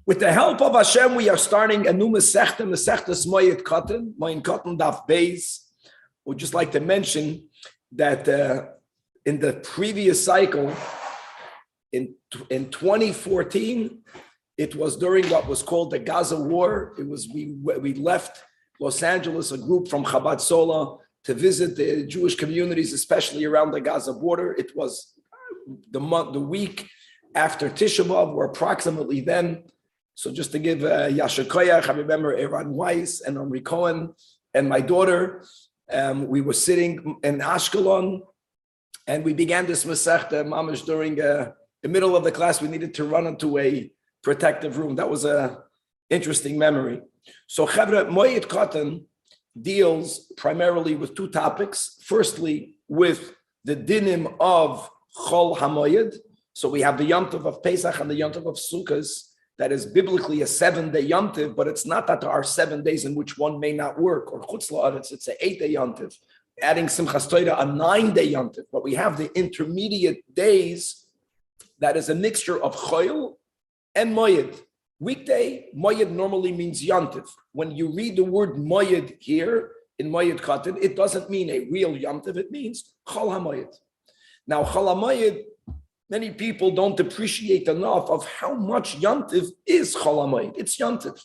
With the help of Hashem, we are starting a new Masechta, Masechtas Moed Katan, Moed Katan Daf Beis. We'd just like to mention that in the previous cycle, in 2014, it was during what was called the Gaza War. It was we left Los Angeles, a group from Chabad Sola, to visit the Jewish communities, especially around the Gaza border. It was the week after Tisha B'Av, or approximately then. So just to give Yasher Koyach, I remember Eran Weiss and Omri Cohen and my daughter. We were sitting in Ashkelon, and we began this Masechta Mamash during the middle of the class. We needed to run into a protective room. That was an interesting memory. So Chevra, Moed Katan deals primarily with two topics. Firstly, with the dinim of Chol HaMoyed. So we have the Yom Tov of Pesach and the Yom Tov of Sukkot. That is biblically a 7-day Yom Tov, but it's not that there are 7 days in which one may not work, or Chutz La'aretz, it's an 8-day Yom Tov. Adding Simchas Torah, a 9-day Yom Tov. But we have the intermediate days that is a mixture of Choil and Moyed. Weekday, Moyed normally means Yom Tov. When you read the word Moyed here in Moed Katan, it doesn't mean a real Yom Tov, it means Chol HaMoyed. Now, Chol HaMoyed, many people don't appreciate enough of how much Yom Tov is Chol HaMoed. It's Yom Tov.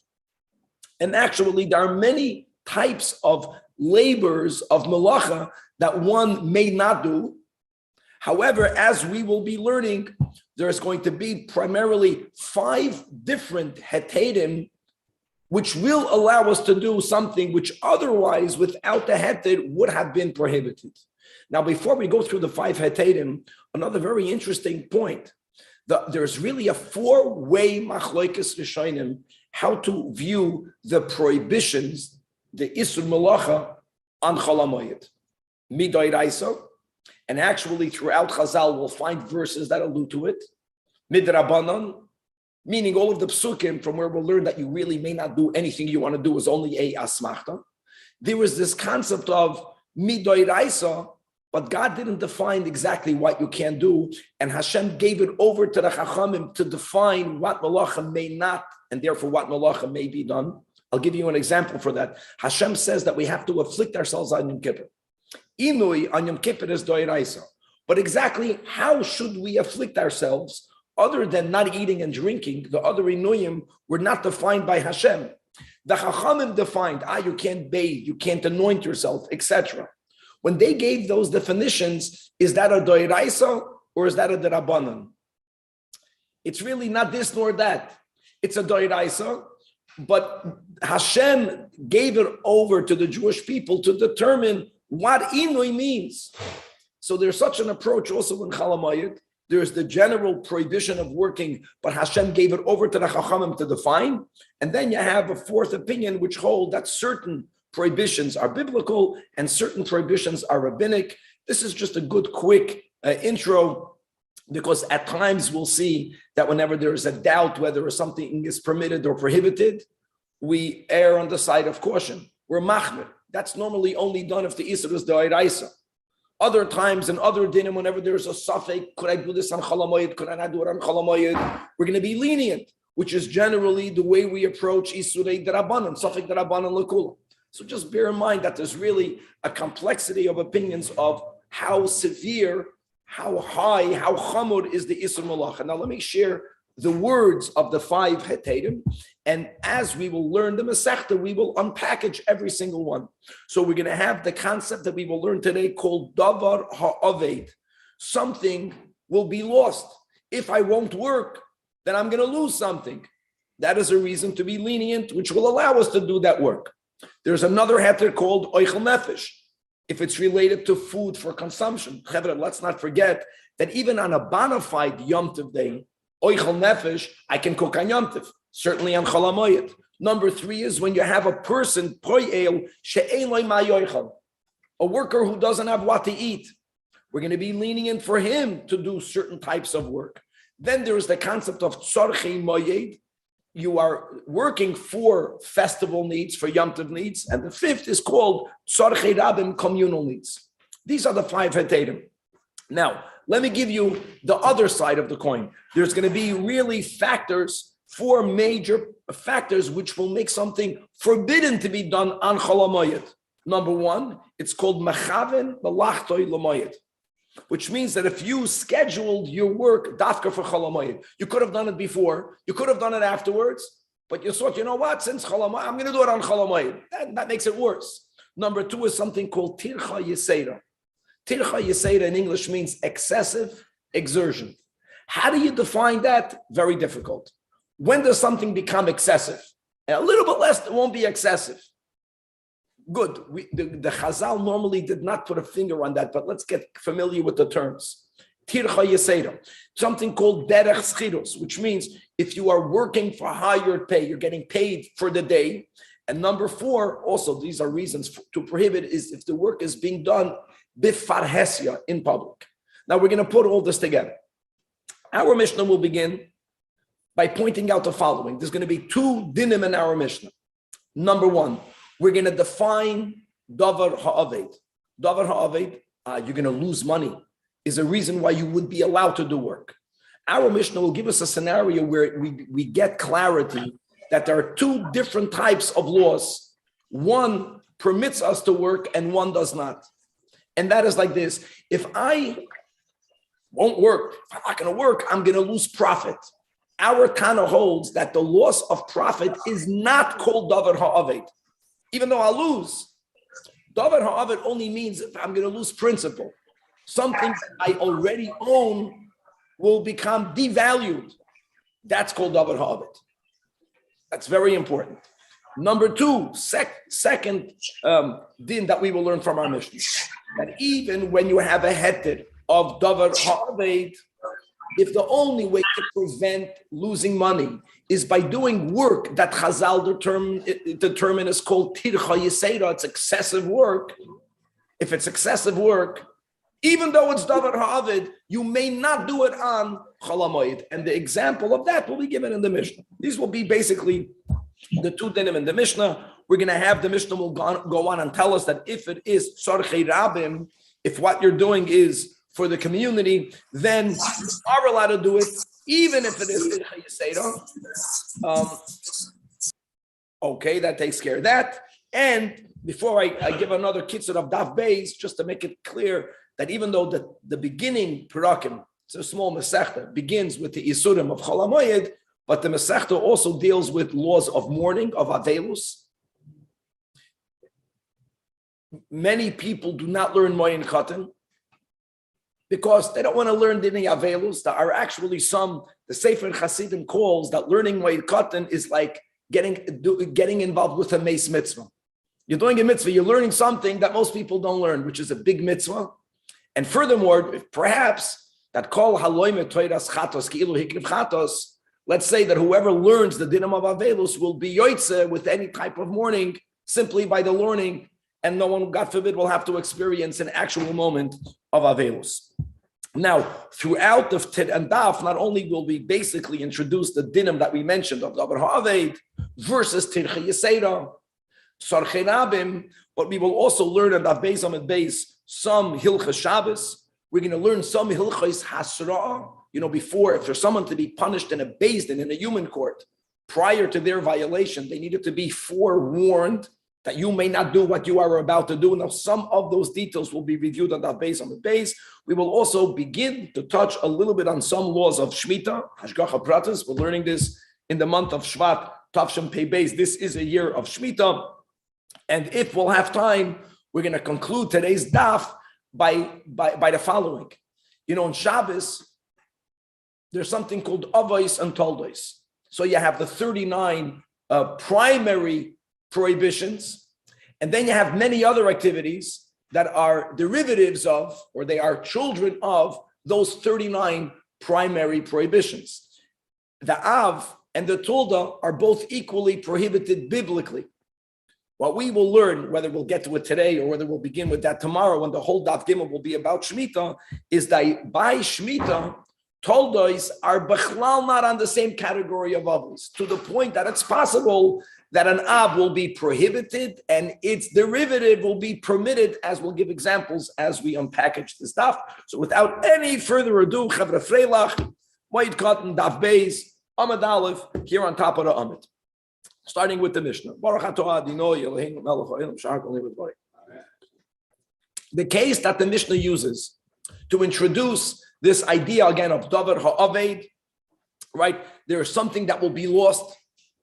And actually, there are many types of labors of Malacha that one may not do. However, as we will be learning, there's going to be primarily 5 different hetedim which will allow us to do something which otherwise, without the heted, would have been prohibited. Now, before we go through the 5 hetedim, another very interesting point. There's really a 4-way machlokes rishonim how to view the prohibitions, the isur malacha on Chol HaMoed. Midoraisa, and actually throughout Chazal we'll find verses that allude to it. Midrabanan, meaning all of the psukim from where we'll learn that you really may not do anything you want to do is only a asmachta. There was this concept of midoraisa, but God didn't define exactly what you can do, and Hashem gave it over to the Chachamim to define what malacha may not, and therefore what malacha may be done. I'll give you an example for that. Hashem says that we have to afflict ourselves on Yom Kippur. Inui on Yom Kippur is doiraisa. But exactly how should we afflict ourselves other than not eating and drinking? The other inuyim were not defined by Hashem. The Chachamim defined, you can't bathe, you can't anoint yourself, etc. When they gave those definitions, is that a doiraisa or is that a derabanan? It's really not this nor that. It's a doiraisa, but Hashem gave it over to the Jewish people to determine what inui means. So there's such an approach also in Chol HaMoed. There's the general prohibition of working, but Hashem gave it over to the Chachamim to define. And then you have a 4th opinion which hold that certain prohibitions are biblical and certain prohibitions are rabbinic. This is just a good, quick intro, because at times we'll see that whenever there is a doubt whether something is permitted or prohibited, we err on the side of caution. We're machmir. That's normally only done if the isur is doiraisa. Other times in other dinim, whenever there's a suffix, could I do this on Chol HaMoed? Could I not do it on Chol HaMoed? We're going to be lenient, which is generally the way we approach isurei derabanan, suffix derabanan l'kula. So just bear in mind that there's really a complexity of opinions of how severe, how high, how chamur is the isur malacha. Now let me share the words of the 5 hetedim, and as we will learn the Masechta, we will unpackage every single one. So we're going to have the concept that we will learn today called davar ha'aved. Something will be lost. If I won't work, then I'm going to lose something. That is a reason to be lenient, which will allow us to do that work. There's another heter called oichel nefesh. If it's related to food for consumption, let's not forget that even on a bona fide Yom Tov day, oichel nefesh, I can cook on Yom Tov, certainly on Chol HaMoed. Number 3 is when you have a person, poyel she'ein lo ma yoichel, a worker who doesn't have what to eat. We're going to be lenient for him to do certain types of work. Then there is the concept of tzorchei moyed. You are working for festival needs, for Yom Tov needs. And the 5th is called tzorchei rabim, communal needs. These are the 5 hetedim. Now, let me give you the other side of the coin. There's going to be really factors 4 major factors which will make something forbidden to be done on Chol HaMoed. Number 1, it's called mechaven b'lachtoi l'moed, which means that if you scheduled your work dafka for Chol HaMoed, you could have done it before, you could have done it afterwards, but you thought, you know what, since Chol HaMoed, I'm going to do it on Chol HaMoed. That makes it worse. Number 2 is something called tircha yesera. Tircha yesera in English means excessive exertion. How do you define that? Very difficult. When does something become excessive? And a little bit less, it won't be excessive. Good. The Chazal normally did not put a finger on that, but let's get familiar with the terms. Tircha yesera, something called derech schirus, which means if you are working for higher pay, you're getting paid for the day. And number 4, also these are reasons to prohibit, is if the work is being done bifarhesia, in public. Now we're going to put all this together. Our Mishnah will begin by pointing out the following. There's going to be 2 dinim in our Mishnah. Number 1, we're going to define davar ha'aved. Davar ha'aved, you're going to lose money, is a reason why you would be allowed to do work. Our Mishnah will give us a scenario where we get clarity that there are 2 different types of laws. One permits us to work and one does not. And that is like this. If I won't work, if I'm not going to work, I'm going to lose profit. Our Tanach holds that the loss of profit is not called davar ha'aved. Even though I'll lose, davar ha'aved only means if I'm going to lose principal. Something that I already own will become devalued. That's called davar ha'aved. That's very important. Number 2, second din that we will learn from our Mishnah, that even when you have a heter of davar ha'aved, if the only way to prevent losing money is by doing work that Chazal determine is called tircha yesera, it's excessive work. If it's excessive work, even though it's davar ha'aved, you may not do it on Chol HaMoed. And the example of that will be given in the Mishnah. These will be basically the 2 dinim in the Mishnah. We're going to have the Mishnah will go on and tell us that if it is tzorchei rabim, if what you're doing is for the community, then you are allowed to do it, even if it is tircha yesera. Okay, that takes care of that. And before I give another kitzur of daf beis, just to make it clear that even though the beginning parakim, it's a small mesechta, begins with the isurim of Chol HaMoed, but the mesechta also deals with laws of mourning, of avelus. Many people do not learn Moed Katan because they don't want to learn Dinei Avelus. There are actually some, the Sefer Hasidim calls that learning Moed Katan is like getting involved with a meis mitzvah. You're doing a mitzvah, you're learning something that most people don't learn, which is a big mitzvah. And furthermore, perhaps that kol haloime toiras chatos ki'ilu hikriv chatos, let's say that whoever learns the dinim of Avelus will be yoitze with any type of mourning simply by the learning, and no one, God forbid, will have to experience an actual moment of Avelus. Now, throughout the Tit and Daf, not only will we basically introduce the dinim that we mentioned of davar ha'aved versus tircha yesera, tzorchei rabim, but we will also learn in Daf Beis Amud Beis some hilchas Shabbos. We're going to learn some hilchas hasra. Before, if there's someone to be punished in a beis din, in a human court, prior to their violation, they needed to be forewarned that you may not do what you are about to do. Now, some of those details will be reviewed on that base. We will also begin to touch a little bit on some laws of Shemitah, Hashgacha Pratis. We're learning this in the month of Shvat, Tavshem Pei Beis. This is a year of Shemitah. And if we'll have time, we're going to conclude today's daf by the following. In Shabbos, there's something called Avos and Toldos. So you have the 39 primary prohibitions, and then you have many other activities that are derivatives of, or they are children of, those 39 primary prohibitions. The Av and the Tulda are both equally prohibited biblically. What we will learn, whether we'll get to it today or whether we'll begin with that tomorrow, when the whole Daf Gimel will be about Shemitah, is that by Shemitah, Toldos are bechlal not on the same category of avos, to the point that it's possible that an av will be prohibited and its derivative will be permitted, as we'll give examples as we unpackage the stuff. So without any further ado, Chavra Freilach, Moed Katan, Daf Beis, Amud Aleph, here on top of the Amud. Starting with the Mishnah. The case that the Mishnah uses to introduce this idea again of Davar Ha'aved, right? There is something that will be lost,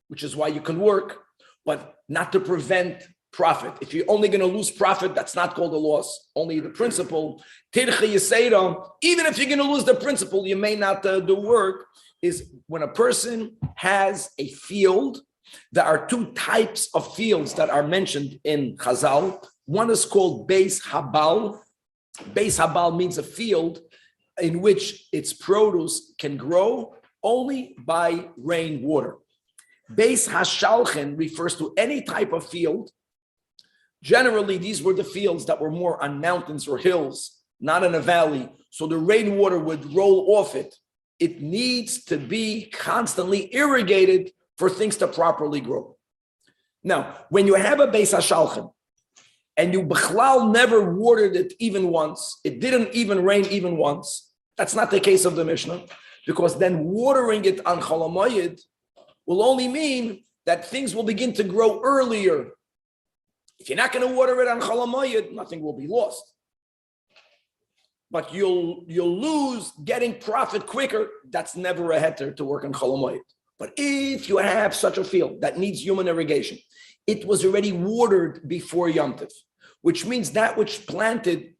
which is why you can work, but not to prevent profit. If you're only going to lose profit, that's not called a loss, only the principle. Tircha Yisera, even if you're going to lose the principle, you may not do work, is when a person has a field. There are two types of fields that are mentioned in Chazal. One is called Beis Habal. Beis Habal means a field in which its produce can grow only by rainwater. Beis Hashalchen refers to any type of field. Generally, these were the fields that were more on mountains or hills, not in a valley. So the rainwater would roll off it. It needs to be constantly irrigated for things to properly grow. Now, when you have a Beis Hashalchen and you b'chlal never watered it even once, it didn't even rain even once, that's not the case of the Mishnah, because then watering it on Chol HaMoed will only mean that things will begin to grow earlier. If you're not going to water it on Chol HaMoed, nothing will be lost. But you'll lose getting profit quicker. That's never a heter to work on Chol HaMoed. But if you have such a field that needs human irrigation, it was already watered before Yom Tov, which means that which planted,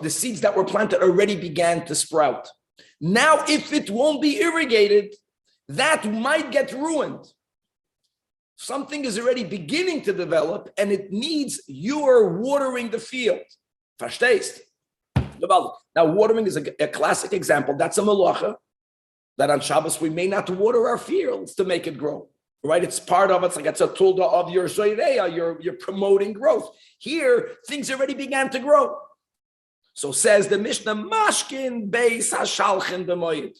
the seeds that were planted already began to sprout. Now, if it won't be irrigated, that might get ruined. Something is already beginning to develop and it needs your watering the field. Verstehst? Now, watering is a classic example. That's a malacha that on Shabbos we may not water our fields to make it grow. Right? It's part of it. It's like it's a tulda of your zoireya. You're promoting growth. Here, things already began to grow. So says the Mishnah, Mashkin Beis Hashalchen b'moed.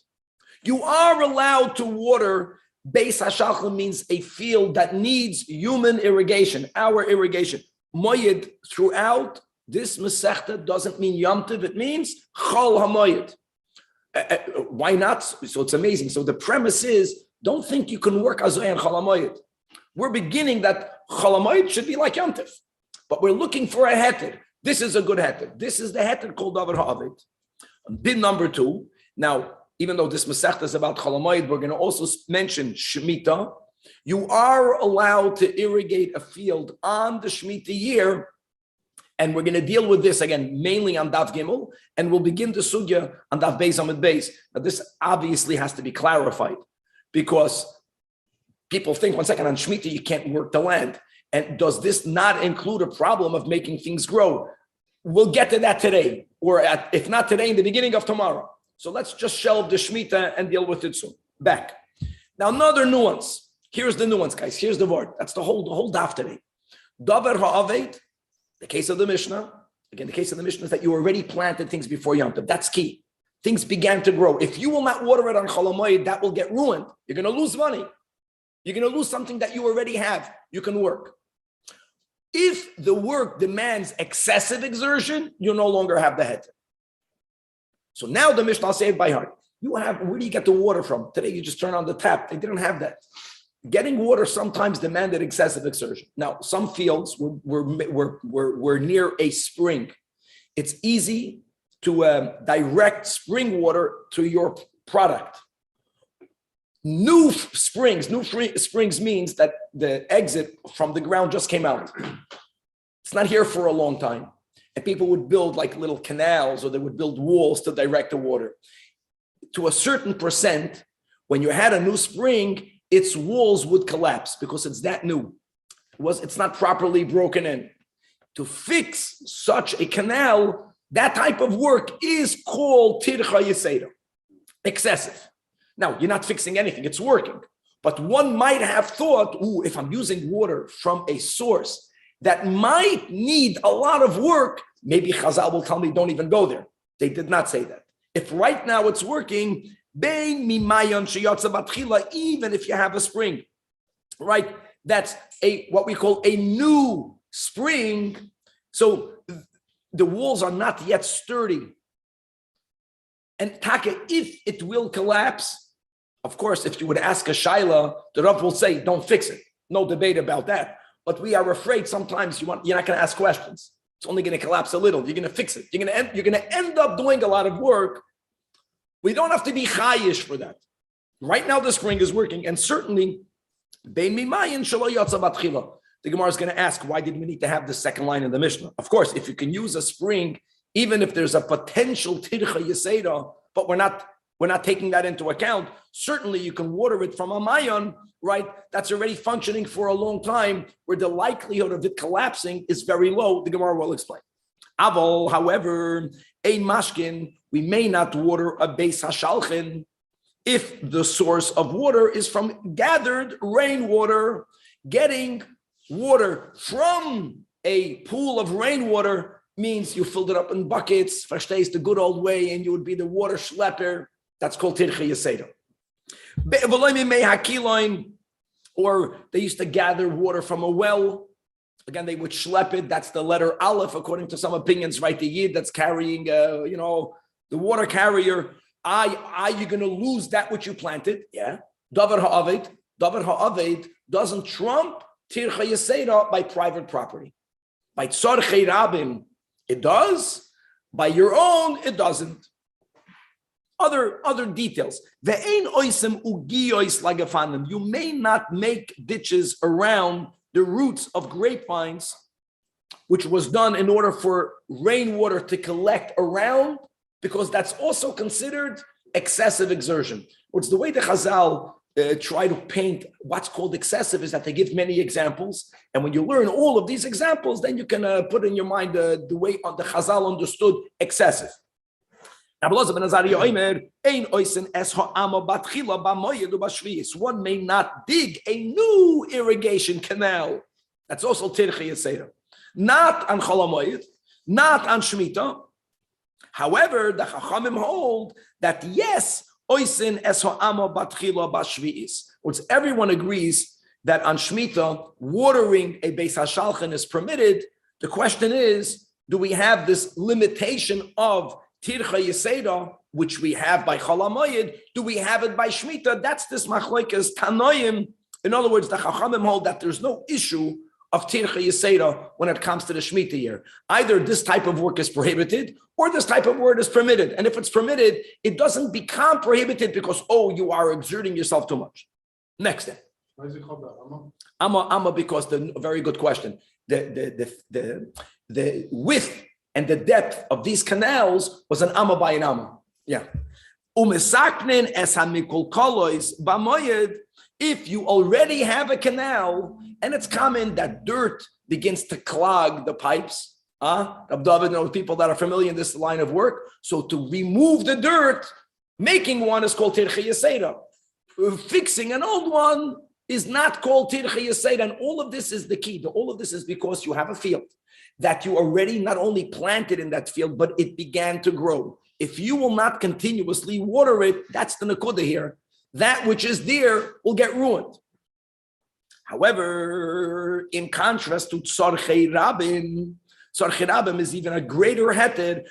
You are allowed to water. Beis Hashalchen means a field that needs human irrigation, our irrigation. Moed, throughout this Masechta doesn't mean Yom Tov, it means Chol HaMoed. Why not? So it's amazing. So the premise is, don't think you can work Azoy and Chol HaMoed. We're beginning that Chol HaMoed should be like Yom Tov, but we're looking for a heter. This is a good heter. This is the heter called Davar Ha'aved. Din number 2. Now, even though this Masechta is about Chol HaMoed, we're going to also mention Shemitah. You are allowed to irrigate a field on the Shemitah year, and we're going to deal with this again, mainly on Daf Gimel, and we'll begin the Sugya on Daf Beis Amud Beis. Now, this obviously has to be clarified, because people think, one second, on Shemitah, you can't work the land. And does this not include a problem of making things grow? We'll get to that today, or if not today, in the beginning of tomorrow. So let's just shelve the Shemitah and deal with it soon. Back. Now, another nuance. Here's the nuance, guys. Here's the word. That's the whole daf today. Davar Ha'aved, the case of the Mishnah. Again, the case of the Mishnah is that you already planted things before Yom Tov. That's key. Things began to grow. If you will not water it on Chol HaMoed, that will get ruined. You're going to lose money. You're going to lose something that you already have. You can work. If the work demands excessive exertion, you no longer have the heter. So now the Mishnah, I'll say it by heart. Where do you get the water from? Today you just turn on the tap. They didn't have that. Getting water sometimes demanded excessive exertion. Now, some fields were near a spring. It's easy to direct spring water to your product. New springs means that the exit from the ground just came out. It's not here for a long time. And people would build like little canals, or they would build walls to direct the water. To a certain percent, when you had a new spring, its walls would collapse because it's that new. It's not properly broken in. To fix such a canal, that type of work is called tircha yisera, excessive. Now, you're not fixing anything, it's working. But one might have thought, if I'm using water from a source that might need a lot of work, maybe Chazal will tell me don't even go there. They did not say that. If right now it's working, even if you have a spring, right? That's what we call a new spring. So the walls are not yet sturdy. And Taka, if it will collapse, Of course, if you would ask a shaila, the Rav will say, don't fix it. No debate about that. But we are afraid sometimes you're not going to ask questions. It's only going to collapse a little. You're going to fix it. You're going to end up doing a lot of work. We don't have to be chayish for that. Right now, the spring is working, and certainly, bein mimayin shelo yatsa batchila. The Gemara is going to ask, why did we need to have the second line in the Mishnah? Of course, if you can use a spring, even if there's a potential tircha yeseda, but we're not taking that into account. Certainly, you can water it from a mayon, right? That's already functioning for a long time, where the likelihood of it collapsing is very low. The Gemara will explain. Aval, however, ein mashkin, we may not water a beis hashalchin if the source of water is from gathered rainwater. Getting water from a pool of rainwater means you filled it up in buckets, verstehst the good old way, and you would be the water schlepper. That's called tircha yeseda. Or they used to gather water from a well. Again, they would schlep it. That's the letter Aleph, according to some opinions, right? The yid that's carrying, the water carrier. Are you going to lose that which you planted? Yeah. Davar ha'aved doesn't trump tircha yeseda by private property. By tzarchei rabim, it does. By your own, it doesn't. Other details. You may not make ditches around the roots of grapevines, which was done in order for rainwater to collect around, because that's also considered excessive exertion. It's the way the Chazal try to paint what's called excessive is that they give many examples. And when you learn all of these examples, then you can put in your mind the way the Chazal understood excessive. One may not dig a new irrigation canal. That's also tircha yeseda. Not on Chol HaMoed, not on Shemitah. However, the Chachamim hold that yes, oisin es ha'amo batchila b'shvi'is. Which everyone agrees that on Shemitah, watering a Beis HaShalchan is permitted. The question is, do we have this limitation of tircha yeseda, which we have by Chol HaMoed? Do we have it by Shemitah? That's this machlokes tanoim. In other words, the Chachamim hold that there's no issue of tircha yeseda when it comes to the Shemitah year. Either this type of work is prohibited or this type of work is permitted. And if it's permitted, it doesn't become prohibited because, you are exerting yourself too much. Next step. Why is it called that? Amma, because very good question. The width and the depth of these canals was an amma by an amma. Yeah. If you already have a canal and it's common that dirt begins to clog the pipes, people that are familiar in this line of work. So to remove the dirt, making one is called tircha yeseda. Fixing an old one is not called tircha yeseda. And all of this is the key. All of this is because you have a field that you already not only planted in that field, but it began to grow. If you will not continuously water it, that's the nakuda here. That which is there will get ruined. However, in contrast to tzarchei rabim is even a greater heted.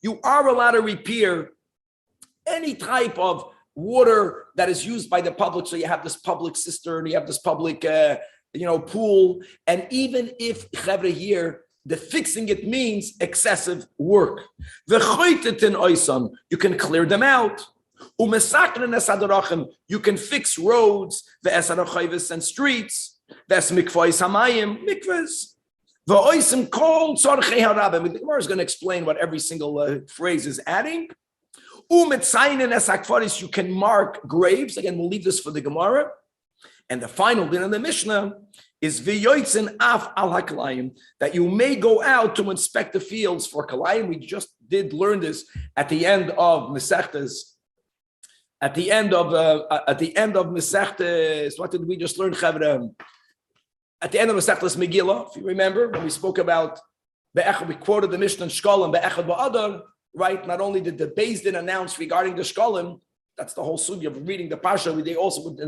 You are allowed to repair any type of water that is used by the public. So you have this public cistern, you have this public pool, and even if here the fixing it means excessive work, you can clear them out. You can fix roads, and streets. That's mikvahs. The Gemara is going to explain what every single phrase is adding. You can mark graves. Again, we'll leave this for the Gemara. And the final din of the Mishnah is v'yoytzen af al hakalayim, that you may go out to inspect the fields for kalayim. We just did learn this at the end of Masechtas. At the end of Masechtas, what did we just learn, Chavra? At the end of Masechtas Megillah, if you remember, when we spoke about Be'echad, we quoted the Mishnah in Shkolim, Be'echad Ba'adar, right? Not only did the Beis Din announce regarding the Shkolim, that's the whole sugya of reading the Pasha, they also would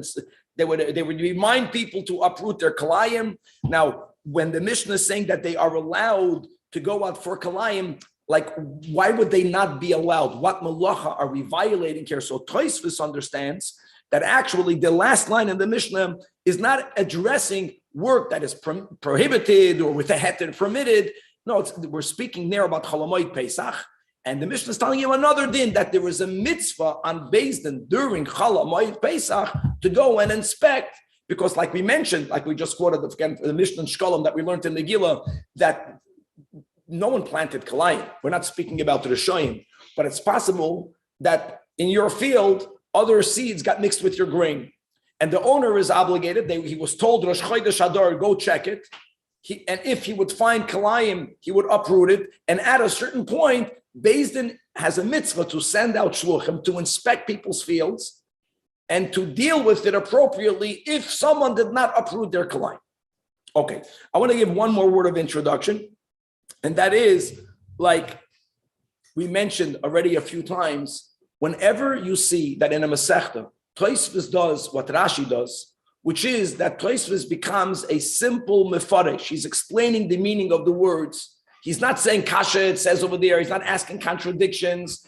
remind people to uproot their kalayim. Now, when the Mishnah is saying that they are allowed to go out for kalayim, like, why would they not be allowed? What malacha are we violating here? So Tosfos understands that actually the last line in the Mishnah is not addressing work that is prohibited or with a heter permitted. No, we're speaking there about Cholamoid Pesach. And the Mishnah is telling you another din, that there is a mitzvah on Beis Din during Cholamoid Pesach to go and inspect. Because like we mentioned, like we just quoted again, the Mishnah and Shkolim that we learned in the Gila, that no one planted kalayim. We're not speaking about the Rishoyim, but it's possible that in your field, other seeds got mixed with your grain. And the owner is obligated, he was told, Rosh Chodesh Adar, go check it. And if he would find kalayim, he would uproot it. And at a certain point, Beis Din has a mitzvah to send out shluchim to inspect people's fields and to deal with it appropriately if someone did not uproot their kalayim. Okay, I want to give one more word of introduction. And that is, like we mentioned already a few times, whenever you see that in a Masechta, Tosfos does what Rashi does, which is that Tosfos becomes a simple mefaresh. He's explaining the meaning of the words. He's not saying kasha, it says over there. He's not asking contradictions.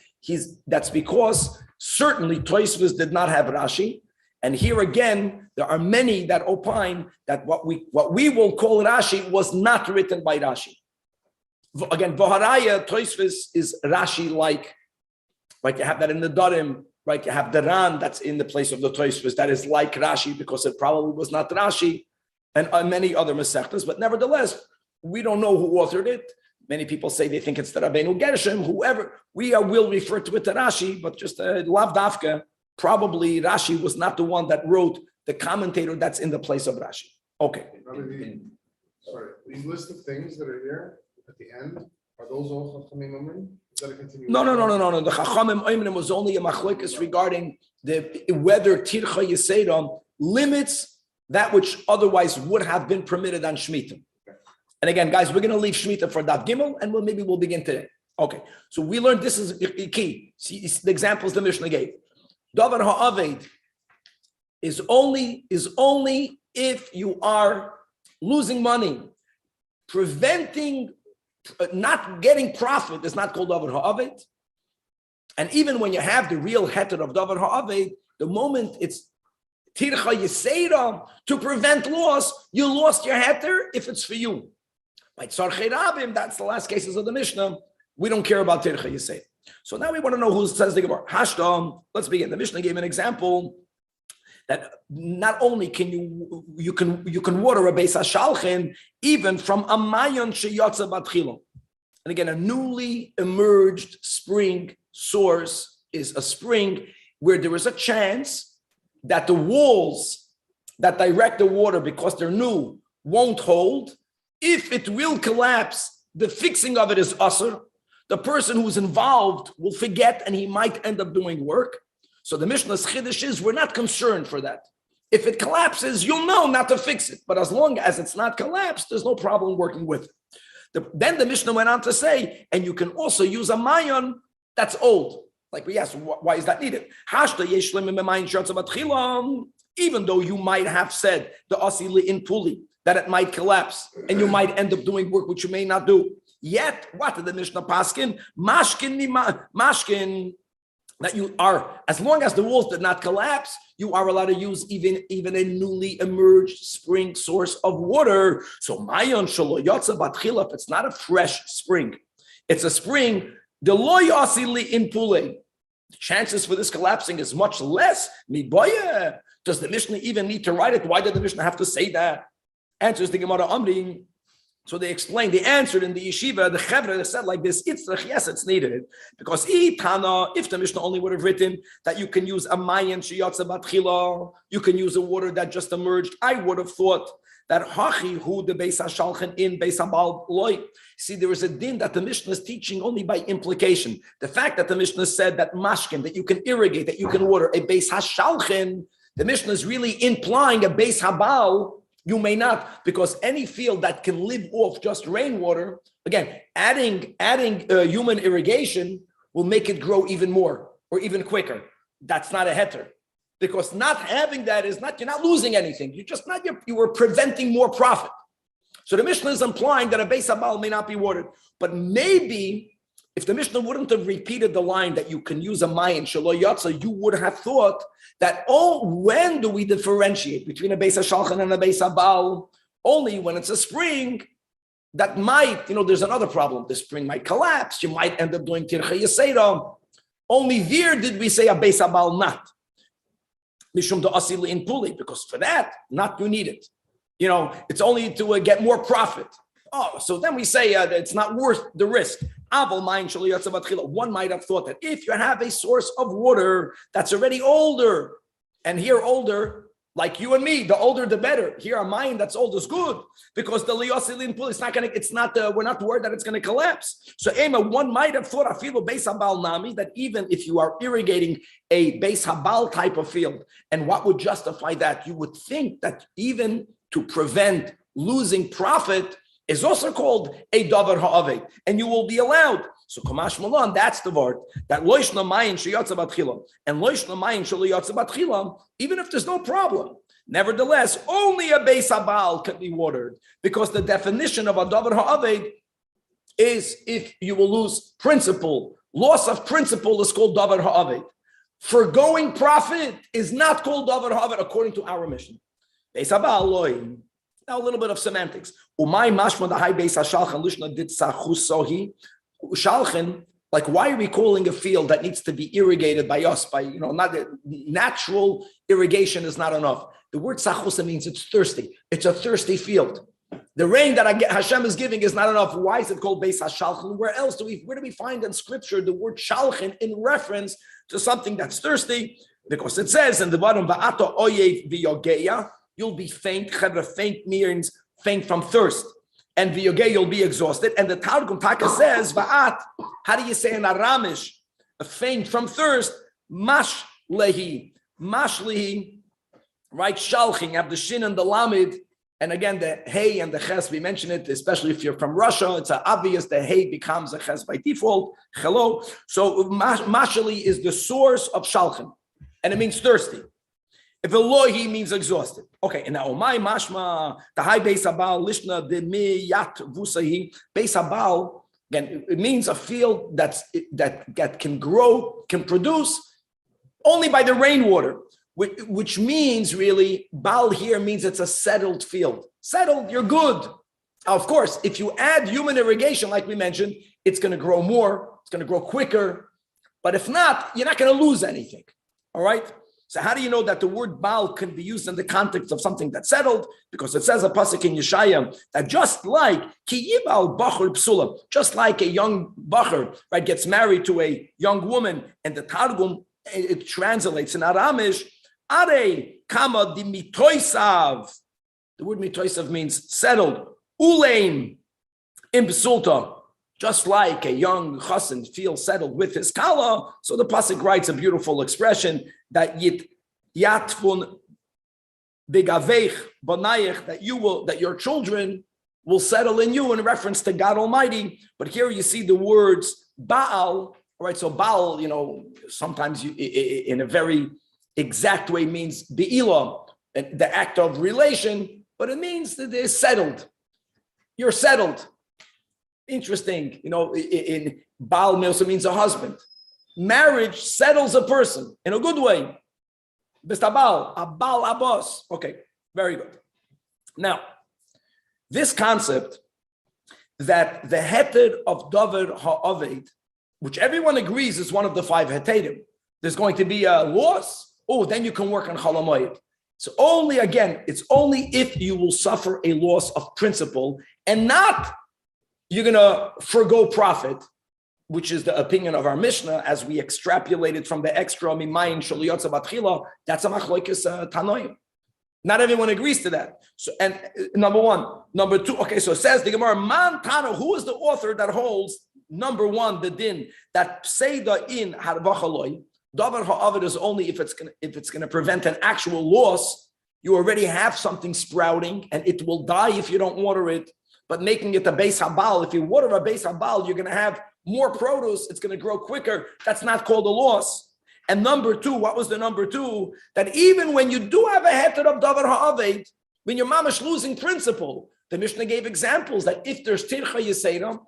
That's because certainly Tosfos did not have Rashi. And here again, there are many that opine that what we will call Rashi was not written by Rashi. Again, Voharaya, Tosfos is Rashi-like. Right, you have that in the Darim, right? You have the Ran that's in the place of the Tosfos that is like Rashi because it probably was not Rashi, and many other Masechtas. But nevertheless, we don't know who authored it. Many people say they think it's the Rabbeinu Gershom, whoever. We will refer to it to Rashi, but just Lav Dafka, probably Rashi was not the one that wrote the commentator that's in the place of Rashi. Okay. Sorry, these list of things that are here at the end, are those all Chachamim Omrim? No. The Chachamim Omrim was only a machlokes regarding whether Tircha Yiseiram limits that which otherwise would have been permitted on Shemitah. And again, guys, we're going to leave Shemitah for Daf Gimel, and maybe we'll begin today. Okay, so we learned this is key. See, the examples the Mishnah gave. Davar ha'aved is only if you are losing money, preventing. Not getting profit is not called davar ha'aved. And even when you have the real heter of davar ha'aved, the moment it's tircha yisera to prevent loss, you lost your heter if it's for you. By tzarchei rabim, that's the last cases of the Mishnah. We don't care about tircha yisera. So now we want to know who says the Gemara. Hashtam. Let's begin. The Mishnah gave an example that not only can you can water a beis hashalchen even from a mayon sheyatza batchila. And again, a newly emerged spring source is a spring where there is a chance that the walls that direct the water, because they're new, won't hold. If it will collapse, the fixing of it is usher. The person who's involved will forget and he might end up doing work. So the Mishnah's chiddush is we're not concerned for that. If it collapses, you'll know not to fix it. But as long as it's not collapsed, there's no problem working with it. Then the Mishnah went on to say, and you can also use a mayon that's old. Like we asked, why is that needed? Even though you might have said the asili in puli that it might collapse and you might end up doing work which you may not do. Yet, what did the Mishnah paskin? Mashkin. That you are, as long as the walls did not collapse, you are allowed to use even a newly emerged spring source of water. So mayon shelo yotza batchila, if it's not a fresh spring, it's a spring, the lo yasili in pule. The chances for this collapsing is much less. Miboya. Does the Mishnah even need to write it? Why did the Mishnah have to say that? Answers the Gemara Amri. So they explained, they answered in the yeshiva, the chevra, they said like this, yes, it's needed. Because if the Mishnah only would have written that you can use a mayan sheyatza batchila, you can use a water that just emerged, I would have thought that hachi hu the beis hashalchen in beis habal loy. See, there is a din that the Mishnah is teaching only by implication. The fact that the Mishnah said that mashkin, that you can irrigate, that you can water a beis hashalchen, the Mishnah is really implying a beis habal. You may not, because any field that can live off just rainwater, again, adding human irrigation will make it grow even more or even quicker. That's not a heter, because not having that is not, you're not losing anything. You were preventing more profit. So the Mishnah is implying that a beis habal may not be watered, but maybe if the Mishnah wouldn't have repeated the line that you can use a mayin shelo yatsa, you would have thought that, when do we differentiate between a beis hashalchan and a beis habal? Only when it's a spring that might, there's another problem. The spring might collapse. You might end up doing tircha yesera. Only there did we say a beis habal not. Mishum da asil in puli, because for that, not you need it. It's only to get more profit. So then we say that it's not worth the risk. One might have thought that if you have a source of water that's already older, and here older, like you and me, the older the better. Here a mine that's old is good, because the liyosilin pool we're not worried that it's going to collapse. So one might have thought afilu beis habal nami, that even if you are irrigating a beis habal type of field, and what would justify that? You would think that even to prevent losing profit is also called a davar ha'aved, and you will be allowed. So kamash malan, that's the word that loishna mayin sheyatza batchila and loishna mayin sheyatza batchila. Even if there's no problem, nevertheless, only a beis habal can be watered, because the definition of a davar ha'aved is if you will lose principle. Loss of principle is called davar ha'aved. Forgoing profit is not called davar ha'aved according to our Mishnah. Beis habal loy. Now a little bit of semantics. Umay mashma the high beis hashalchan lishna did sachusohi shalchan. Like, why are we calling a field that needs to be irrigated by us? Not natural irrigation is not enough. The word sachusa means it's thirsty. It's a thirsty field. The rain that Hashem is giving is not enough. Why is it called beis hashalchan? Where do we find in Scripture the word shalchan in reference to something that's thirsty? Because it says in the bottom, va'ato oyev v'yogeya. You'll be faint. Faint means faint from thirst. And v'yogeh, you'll be exhausted. And the Targum Taka says, va'at, how do you say in Aramish? A faint from thirst, mashlehi. Mashlehi, right? Shalching, have the shin and the lamid. And again, the hey and the ches, we mention it, especially if you're from Russia, it's obvious the hey becomes a ches by default. Hello. So mashli is the source of shalchim. And it means thirsty. If Elohi means exhausted. Okay, and now my mashma, the high beis habal, lishna de mi yat vusahi, beis habal, again, it means a field that can grow, can produce only by the rainwater, which means really, bal here means it's a settled field. Settled, you're good. Of course, if you add human irrigation, like we mentioned, it's going to grow more, it's going to grow quicker. But if not, you're not going to lose anything. All right? So how do you know that the word Baal can be used in the context of something that's settled? Because it says a pasuk in Yeshaya that just like ki yibal bachur psula, just like a young bachur, right, gets married to a young woman, and the Targum, it translates in Aramish, are kama di mitoisav. The word mitoisav means settled. Uleim im psulta. Just like a young Hassan feels settled with his kala, so the pasuk writes a beautiful expression that yatfun begaveich banayich, that your children will settle in you, in reference to God Almighty. But here you see the words Baal. Right, so Baal, sometimes in a very exact way means be'ilah, the act of relation, but it means that they're settled. You're settled. Interesting, in Baal also means a husband. Marriage settles a person in a good way. Bestabal, a Baal Abbas. Okay, very good. Now, this concept that the heter of Davar Ha'aved, which everyone agrees is one of the 5 heterim, there's going to be a loss. Oh, then you can work on Chol HaMoed. So it's only if you will suffer a loss of principle and not you're going to forgo profit, which is the opinion of our Mishnah, as we extrapolated from the extra mimayin shaliyotza batchila. That's a machlokes tanoim. Not everyone agrees to that. So, and number one, number two. Okay, so it says the Gemara, man tana. Who is the author that holds number one the din that pseida in harvachaloi davar ha'avid is only if it's going to prevent an actual loss. You already have something sprouting, and it will die if you don't water it. But making it a beis habal, if you water a beis habal, you're going to have more produce. It's going to grow quicker. That's not called a loss. And number two, what was the number two? That even when you do have a heter of davar ha'aved, when your mamash losing principle, the Mishnah gave examples that if there's tircha yesera,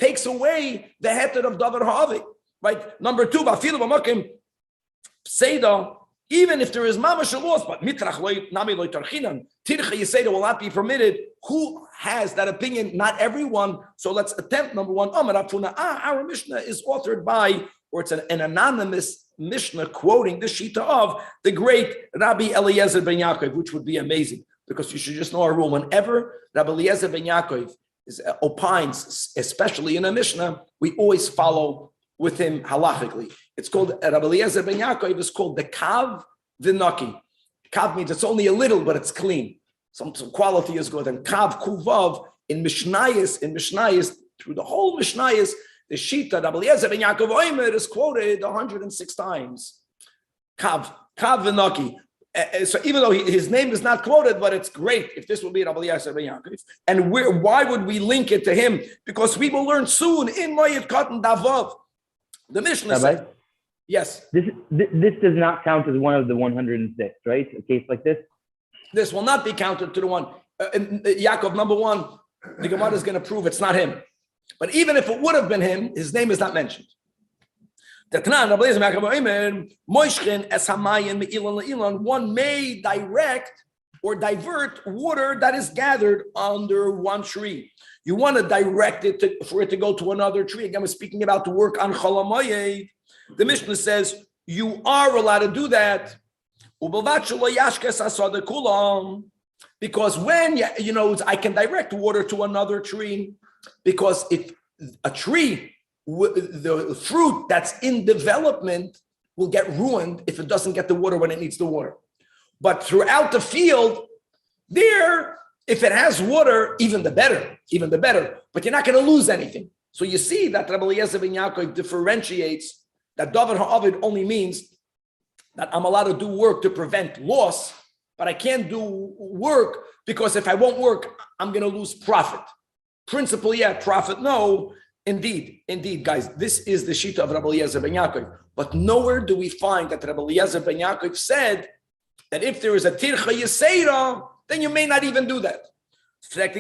takes away the heter of davar ha'avi. Right? Number two, b'afilu b'makim seda. Even if there is mamash loss, but mitrach nami loy tarchinan, tircha yiseda will not be permitted. Who has that opinion? Not everyone. So let's attempt number one. Our Mishnah is authored by, or it's an anonymous Mishnah quoting the Shita of the great Rabbi Eliezer ben Yaakov, which would be amazing because you should just know our rule. Whenever Rabbi Eliezer ben Yaakov opines, especially in a Mishnah, we always follow with him halachically. It's called, Rabbi Eliezer ben Yaakov is called the Kav V'Naki. Kav means it's only a little, but it's clean. Some quality is good. And Kav Kuvav in Mishnayis, through the whole Mishnayis, the Shita, Rabbi Eliezer ben Yaakov Oimer is quoted 106 times. Kav V'Naki. So even though his name is not quoted, but it's great if this will be Rabbi Eliezer ben Yaakov. And why would we link it to him? Because we will learn soon in Moed Katan Davav. The Mishnah says, yes. This does not count as one of the 106, right? A case like this? This will not be counted to the one. Yaakov, number one, the Gemara is going to prove it's not him. But even if it would have been him, his name is not mentioned. One may direct or divert water that is gathered under one tree. You want to direct it for it to go to another tree. Again, we're speaking about the work on Cholamoyed. The Mishnah says you are allowed to do that. Because when, I can direct water to another tree, because if a tree, the fruit that's in development will get ruined if it doesn't get the water when it needs the water. But throughout the field, there, if it has water, even the better. But you're not going to lose anything. So you see that Rabbi Eliezer ben Yaakov differentiates that davar ha'avid only means that I'm allowed to do work to prevent loss, but I can't do work because if I won't work, I'm going to lose profit. Principle, yeah. Profit, no. Indeed, guys, this is the Shita of Rabbi Eliezer ben Yaakov. But nowhere do we find that Rabbi Eliezer ben Yaakov said that if there is a tircha yisera, then you may not even do that. That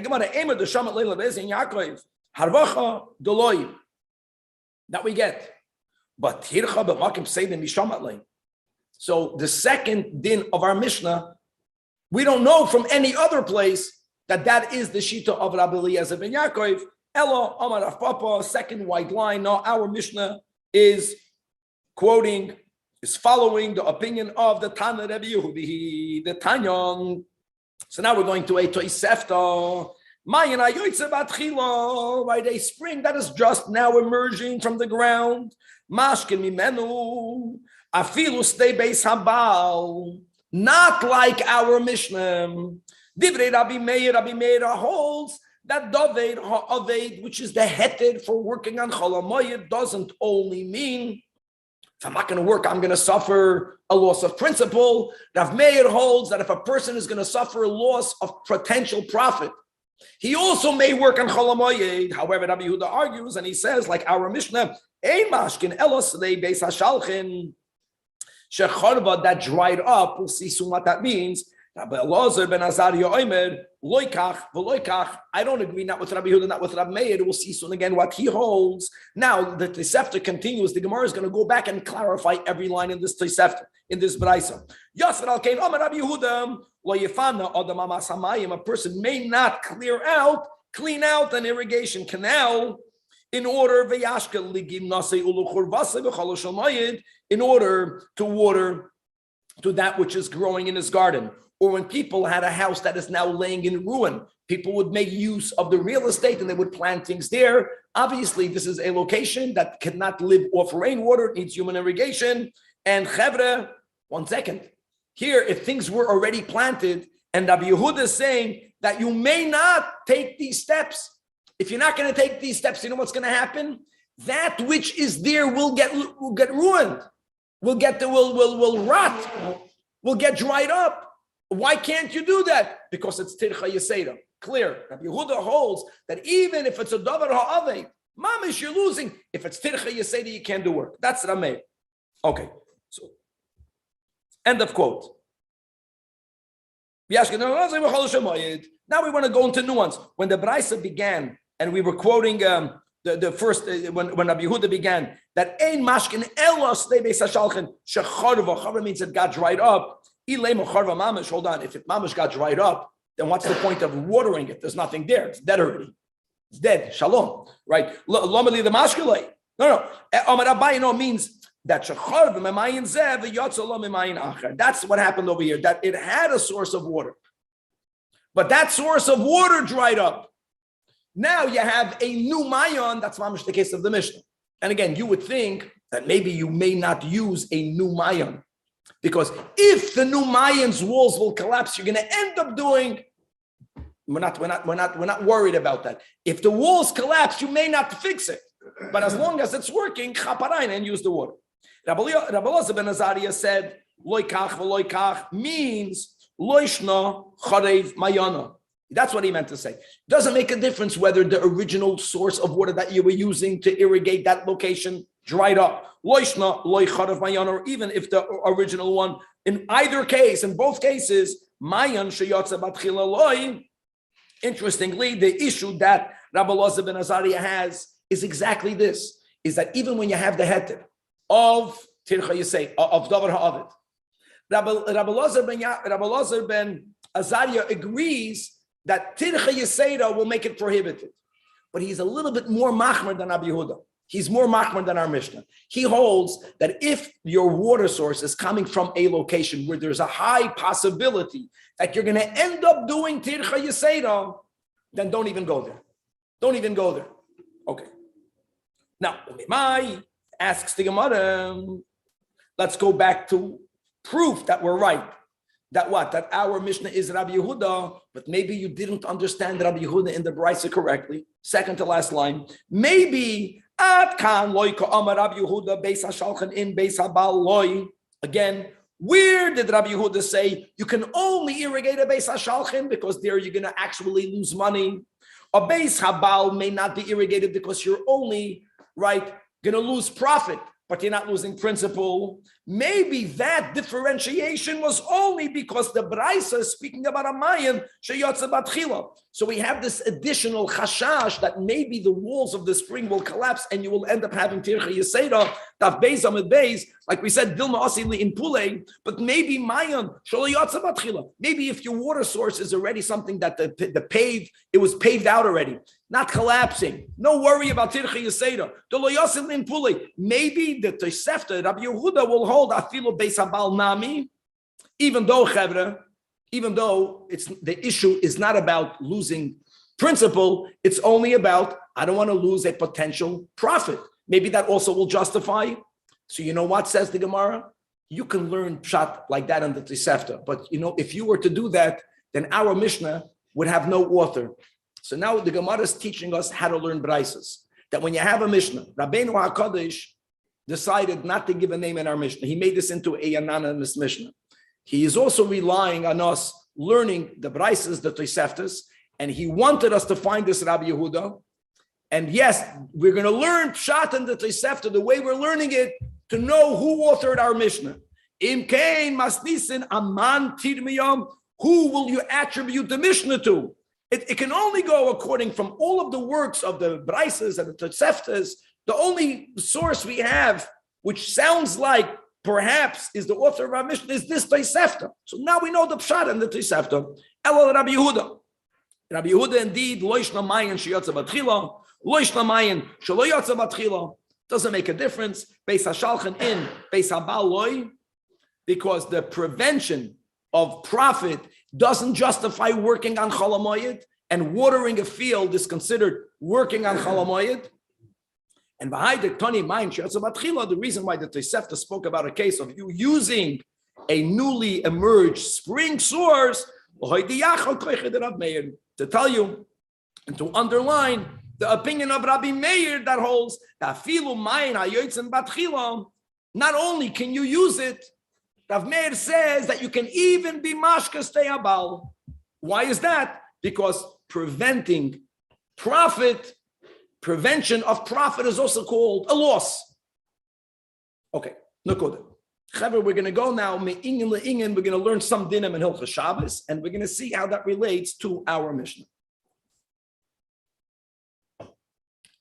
we get. But tircha b'makim seidem mishamat lein. So the second din of our Mishnah, we don't know from any other place that is the Shita of Rabbi Eliezer ben Yaakov. Elo Amar Rav Papa, second white line. No, our Mishnah is following the opinion of the Tana Rebbe Yehudi, the Tanyon. So now we're going to a Tosefta. Mayan ayoytze batchila, right? A spring that is just now emerging from the ground. Mashkin mimenu, afilu stay beis habal. Not like our Mishnah. Divrei Rabbi Meir holds that Daved ha'aved, which is the heted for working on Cholamoyed, doesn't only mean if I'm not going to work, I'm going to suffer a loss of principle. Rav Meir holds that if a person is going to suffer a loss of potential profit, he also may work on Cholamoyed. However, Rabbi Yehuda argues, and he says, like our Mishnah, Ein mashkin elos lei beis hashalchin shecharva, that dried up. We'll see soon what that means. Rabbi Elazar ben Azariah Omer loikach v'loikach. I don't agree, not with Rabbi Yehuda, not with Rabbi Meir. We'll see soon again what he holds. Now the Tosefta continues. The Gemara is going to go back and clarify every line in this Tosefta, in this Braisa. Yasser al Kain Omer Rabbi Yehuda lo yefana adam amas hamayim. A person may not clean out an irrigation canal in order v'yashkel ligim nasei uluchur v'asei v'chalosh hamayid, in order to water to that which is growing in his garden. Or when people had a house that is now laying in ruin, people would make use of the real estate and they would plant things there. Obviously, this is a location that cannot live off rainwater. It needs human irrigation. And chevre, 1 second. Here, if things were already planted, and Rabbi Yehuda is saying that you may not take these steps. If you're not going to take these steps, you know what's going to happen? That which is there will get ruined. Will rot. Will get dried up. Why can't you do that? Because it's tircha yisera. Clear. Rabbi Yehuda holds that even if it's a davar ha'avei, mamish, you're losing. If it's tircha yisera, you can't do work. That's Rameh. Okay. So, end of quote. Now we want to go into nuance. When the Braisa began, and we were quoting the first when Rabbi Yehuda began that ein mashkin elos they beis hashalchen shecharva. Charva means it got dried up. Ilema charva mamish. Hold on, if it mamish got dried up, then what's the point of watering it? There's nothing there. It's dead already. It's dead. Shalom. Right? Lomeli the mashkele. No. Amar Abaye means that shecharva memayin zev yotzolo memayin acher. That's what happened over here. That it had a source of water, but that source of water dried up. Now you have a new mayon. That's mamish the case of the Mishnah. And again, you would think that maybe you may not use a new mayon, because if the new mayon's walls will collapse, you're going to end up doing. We're not worried about that. If the walls collapse, you may not fix it, but as long as it's working, chaparain and use the water. Rabbi Elazar ben Azariah said, "Loikach v'loikach" means loishna charev mayana. That's what he meant to say. It doesn't make a difference whether the original source of water that you were using to irrigate that location dried up. Loishna, loicharav mayan, or even if the original one, in either case, in both cases, mayan sheyotze batchila loy. Interestingly, the issue that Rabbi Elazar ben Azariah has is exactly this, is that even when you have the heter of Tircha Yisei, of Davar Ha'avid, Rabbi Elazar ben Azariah agrees that Tircha Yisera will make it prohibited. But he's a little bit more machmer than Rabbi Yehuda. He's more machmer than our Mishnah. He holds that if your water source is coming from a location where there's a high possibility that you're going to end up doing Tircha Yisera, then don't even go there. Don't even go there. Okay. Now, Umimai asks the Gemara, let's go back to proof that we're right. That what? That our Mishnah is Rabbi Yehuda, but maybe you didn't understand Rabbi Yehuda in the Brisa correctly. Second to last line. Maybe Ad kan loika amar Rabbi Yehuda beis hashalchen in beis habal loy. Again, where did Rabbi Yehuda say you can only irrigate a beis hashalchen because there you're going to actually lose money? A beis habal may not be irrigated because you're only going to lose profit, but you're not losing principle. Maybe that differentiation was only because the Braisa is speaking about a mayan sheyotze batchila. So we have this additional chashash that maybe the walls of the spring will collapse and you will end up having tircha yeseda, taf beis amid beis, like we said, dilma asili in pule, but maybe mayan sheyotze batchila. Maybe if your water source is already something that it was paved out already, not collapsing. No worry about tircha yeseda. Dilo yasil in pule. Maybe the Tosefta, Rabbi Yehuda will hold afilu beis habal nami, even though it's the issue is not about losing principle, it's only about I don't want to lose a potential profit. Maybe that also will justify. So you know what says the Gemara? You can learn pshat like that in the Tosefta, but if you were to do that, then our Mishnah would have no author. So now the Gemara is teaching us how to learn Braisas. That when you have a Mishnah, Rabbeinu HaKadosh decided not to give a name in our Mishnah. He made this into a anonymous Mishnah. He is also relying on us learning the Braisas, the Toseftas, and he wanted us to find this Rabbi Yehuda. And yes, we're going to learn Pshat and the Tosefta the way we're learning it to know who authored our Mishnah. Im Kain Masnisin Aman Tirmiyam. Who will you attribute the Mishnah to? It can only go according from all of the works of the Braisas and the Toseftas. The only source we have, which sounds like perhaps is the author of our Mishnah, is this Tosefta. So now we know the Pshat and the Tosefta. Elul Rabbi Yehuda. Rabbi Yehuda indeed, loishna mayin sheyotze batchila, loishna mayin shelo yotze batchila. Doesn't make a difference. Beis hashalchen in, beis habal loy, because the prevention of profit doesn't justify working on Chol HaMoed, and watering a field is considered working on Chol HaMoed. And the reason why the Tosefta spoke about a case of you using a newly emerged spring source to tell you and to underline the opinion of Rabbi Meir that holds that not only can you use it, Rav Meir says that you can even be mashkas te'abal. Why is that? Because prevention of profit is also called a loss. Okay, no good. We're going to go now. We're going to learn some dinim in Hilchos Shabbos, and we're going to see how that relates to our Mishnah.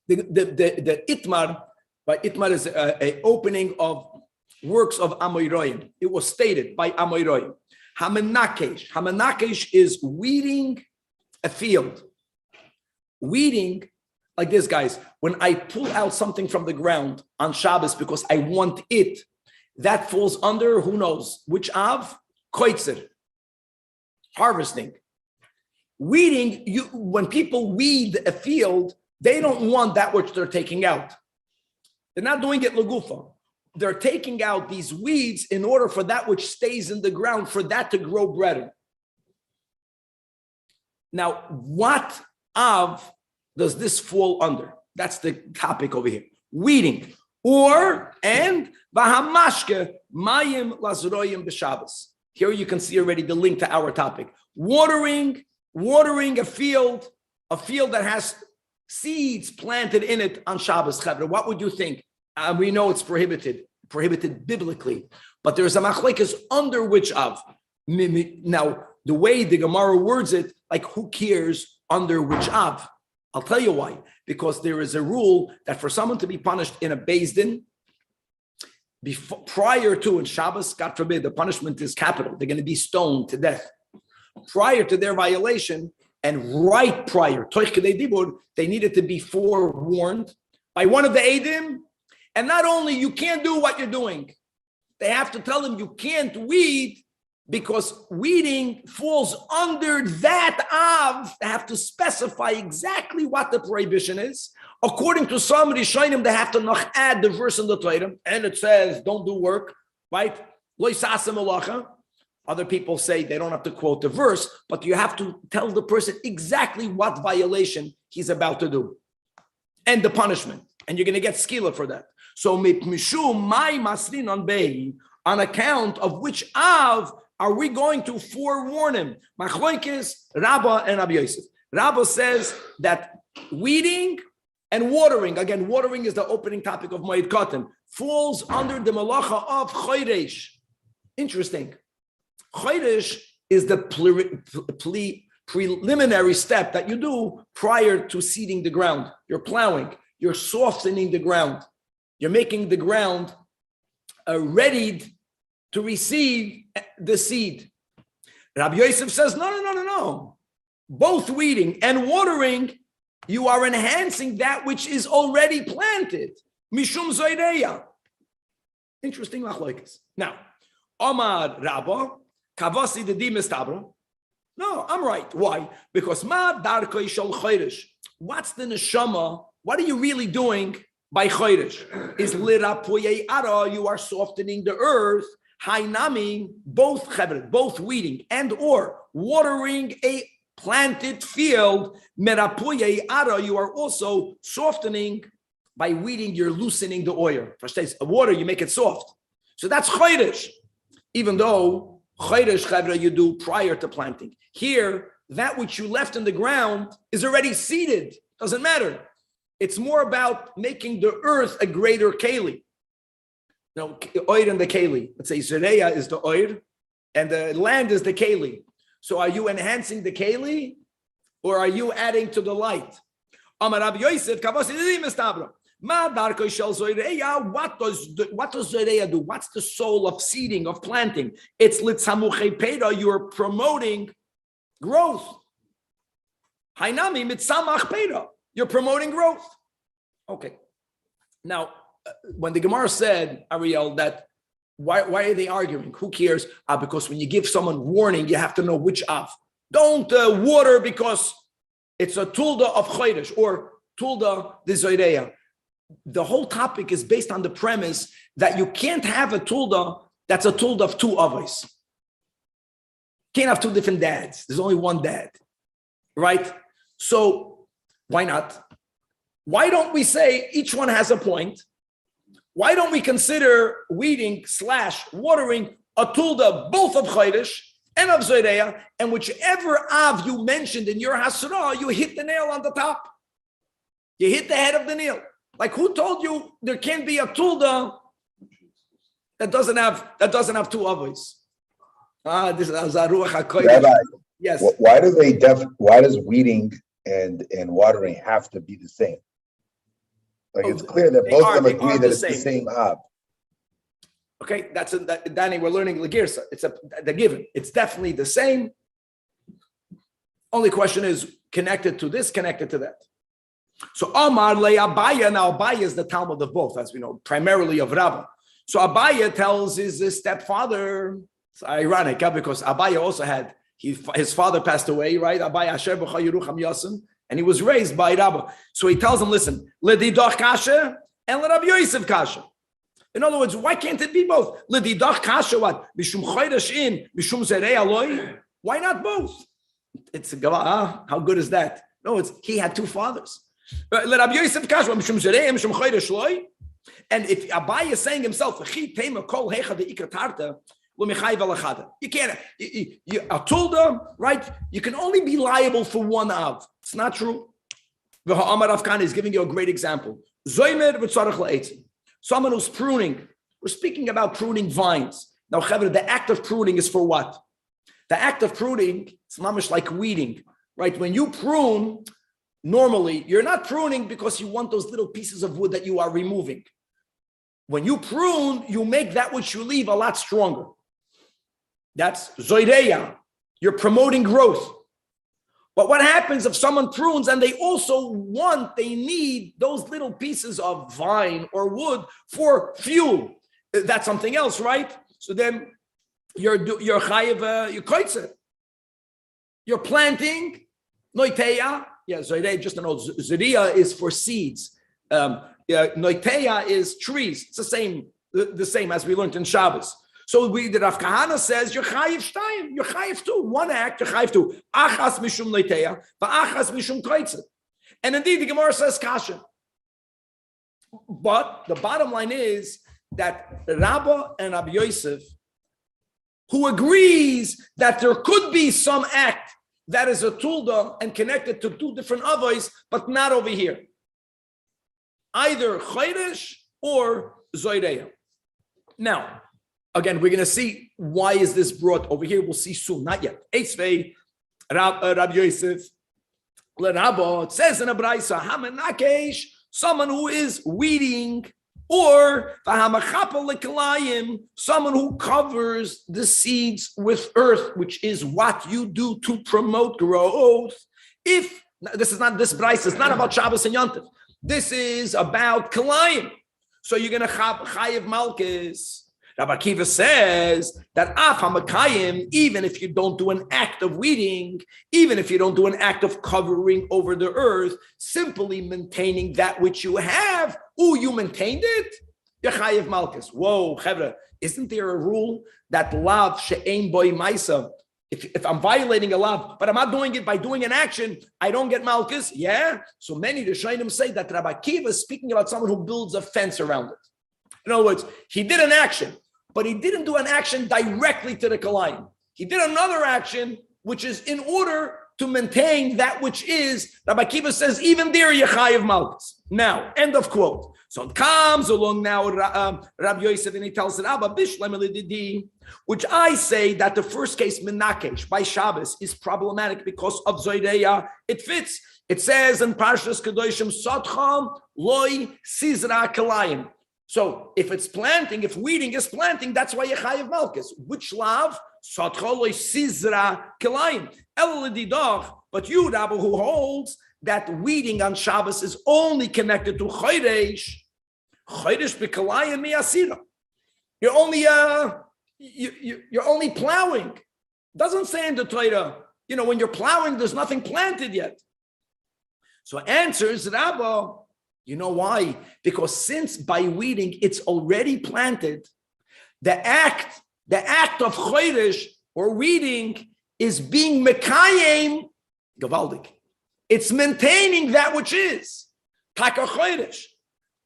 The Itmar, by Itmar is a opening of works of Amoyroim. It was stated by Amoyroim. Hamenakesh is weeding a field. Weeding, like this, guys, when I pull out something from the ground on Shabbos because I want it, that falls under, who knows, which Av? Koitzer. Harvesting. Weeding, when people weed a field, they don't want that which they're taking out. They're not doing it lagufa. They're taking out these weeds in order for that which stays in the ground, for that to grow better. Now, what Av does this fall under? That's the topic over here. Weeding. And Vahamashke Mayim Lazroyim B'Shabbos. Here you can see already the link to our topic. Watering a field that has seeds planted in it on Shabbos. What would you think? We know it's prohibited biblically, but there's a machlekes under which Av. Now, the way the Gemara words it, like who cares under which Av? I'll tell you why. Because there is a rule that for someone to be punished in a Beis Din, prior to, in Shabbos, God forbid, the punishment is capital. They're going to be stoned to death. Prior to their violation, and right prior, they needed to be forewarned by one of the Eidim. And not only you can't do what you're doing, they have to tell them you can't weed, because weeding falls under that Av. They have to specify exactly what the prohibition is. According to some Rishonim, they have to noch add the verse in the Torah, and it says, don't do work, right? Lo yisasem malacha. Other people say they don't have to quote the verse, but you have to tell the person exactly what violation he's about to do and the punishment. And you're going to get skila for that. So, mishum my masrin on bei, on account of which Av are we going to forewarn him? Machloikis, Rabbah and Rabbi Yosef. Rabbah says that weeding and watering, again, watering is the opening topic of Moed Katan, falls under the malacha of chodesh. Interesting. Chodesh is the preliminary step that you do prior to seeding the ground. You're plowing, you're softening the ground. You're making the ground ready to receive the seed. Rabbi Yosef says, no. Both weeding and watering, you are enhancing that which is already planted. Mishum Zoideya. Interesting machlokes. Now, Omar Rabba, Kavasi the Dimistabra. No, I'm right. Why? Because Ma Darkoi Shal Chodesh. What's the neshama? What are you really doing by Chodesh? Is Lirapoye Ara, you are softening the earth. Hainami, both weeding and or watering a planted field. Merapoye Ara, you are also softening by weeding, you're loosening the oil. Versteht? Water, you make it soft. So that's Chodesh. Even though Chodesh Chavra you do prior to planting. Here, that which you left in the ground is already seeded. Doesn't matter. It's more about making the earth a greater keli. No, oir and the keli. Let's say Zereya is the oir, and the land is the keli. So are you enhancing the keli, or are you adding to the light? Amar Rabbi Yosef, what does Zereya do? What's the soul of seeding, of planting? It's litzamuchei peda. You are promoting growth. Hainami mitzamach peda. You're promoting growth. Okay. Now, when the Gemara said, Ariel, that why are they arguing? Who cares? Because when you give someone warning, you have to know which Av. Don't water because it's a tulda of chodesh or tulda de zoireya. The whole topic is based on the premise that you can't have a tulda that's a tulda of two avos. Can't have two different dads. There's only one dad, right? So why not? Why don't we say each one has a point? Why don't we consider weeding / watering a tulda both of chodesh and of zoireya, and whichever Av you mentioned in your hasra, you hit the nail on the top. You hit the head of the nail. Like who told you there can't be a tulda that doesn't have two avos? This is Azaruach HaKodesh. Rabbi, yes. Why does weeding and watering have to be the same? Like it's clear that both of them agree that it's the same Ab. Okay, Danny, we're learning Legirsa. It's the given. It's definitely the same. Only question is connected to this, connected to that. So Amar le Abaya, now Abaya is the Talmud of both, as we know, primarily of Rabbah. So Abaya tells his stepfather, it's ironic, because Abaya also had, his father passed away, right? Abaya Asher b'cha Yerucham Yasim, and he was raised by Rabbah. So he tells him, listen, L'didach kasha and L'Rabbi Yosef kasha. In other words, why can't it be both? L'didach kasha what? Mishum chodesh in, mishum zerei aloi. Why not both? It's a gavah. How good is that? No, he had two fathers. L'Rabbi Yosef kasha mishum zerei mishum chodesh loi. And if Abai is saying himself, you can't, Atulda, right? You can only be liable for one Av. It's not true. Amar Rav Kana is giving you a great example. Someone who's pruning. We're speaking about pruning vines. Now, the act of pruning is for what? The act of pruning, it's mamish like weeding, right? When you prune, normally, you're not pruning because you want those little pieces of wood that you are removing. When you prune, you make that which you leave a lot stronger. That's zoireya. You're promoting growth. But what happens if someone prunes and they need those little pieces of vine or wood for fuel? That's something else, right? So then you're chayiv, you're koitzer. You're planting, noiteya. Yeah, zoireya, just to know, zoireya is for seeds. Noiteya is trees. It's the same as we learned in Shabbos. So the Rav Kahana says you're chayiv shtayim, you're chayiv two. One act, you're chayiv two. Achas mishum noiteya, va'achas mishum koitzer. And indeed, the Gemara says kasha. But the bottom line is that Rabbah and Rabbi Yosef, who agrees that there could be some act that is a tulda and connected to two different avos, but not over here. Either chodesh or zoireya. Now, again, we're going to see why is this brought over here. We'll see soon, not yet. Eisvei, Rabbi Yosef, L'Rabba, it says in a Braisa, Hamenakesh, someone who is weeding, or someone who covers the seeds with earth, which is what you do to promote growth. If this Braisa is not about Shabbos and Yontif. This is about Kalayim. So you're going to chayiv malchus. Rabbi Akiva says that af hamakayim, even if you don't do an act of weeding, even if you don't do an act of covering over the earth, simply maintaining that which you have, you maintained it, you're chayiv malchus. Whoa, chevra, isn't there a rule that lav she'ein boy maisa? If I'm violating a law, but I'm not doing it by doing an action, I don't get malchus. Yeah. So many Rishonim say that Rabbi Akiva is speaking about someone who builds a fence around it. In other words, he did an action, but he didn't do an action directly to the Kalayim. He did another action, which is in order to maintain that which is, Rabbi Akiva says, even there, Yechayev malchus. Now, end of quote. So it comes along now, Rabbi Yosef, and he tells Rabba, which I say that the first case, Menakesh, by Shabbos, is problematic because of Zoireya. It fits. It says in Parshas Kedoshim, Sotcham loy sizra kalayim. So if it's planting, if weeding is planting, that's why Yechayev malchus. Which lav? Sotcham loy sizra kalayim. But you, Rabbi, who holds that weeding on Shabbos is only connected to Chodesh. Chodesh b'kalayim miyasira. You're only plowing. Doesn't say in the Torah, when you're plowing, there's nothing planted yet. So answers Rabba, you know why? Because since by weeding it's already planted, the act of Chodesh or weeding is being mekayim gavaldik. It's maintaining that which is. Taka Chodesh.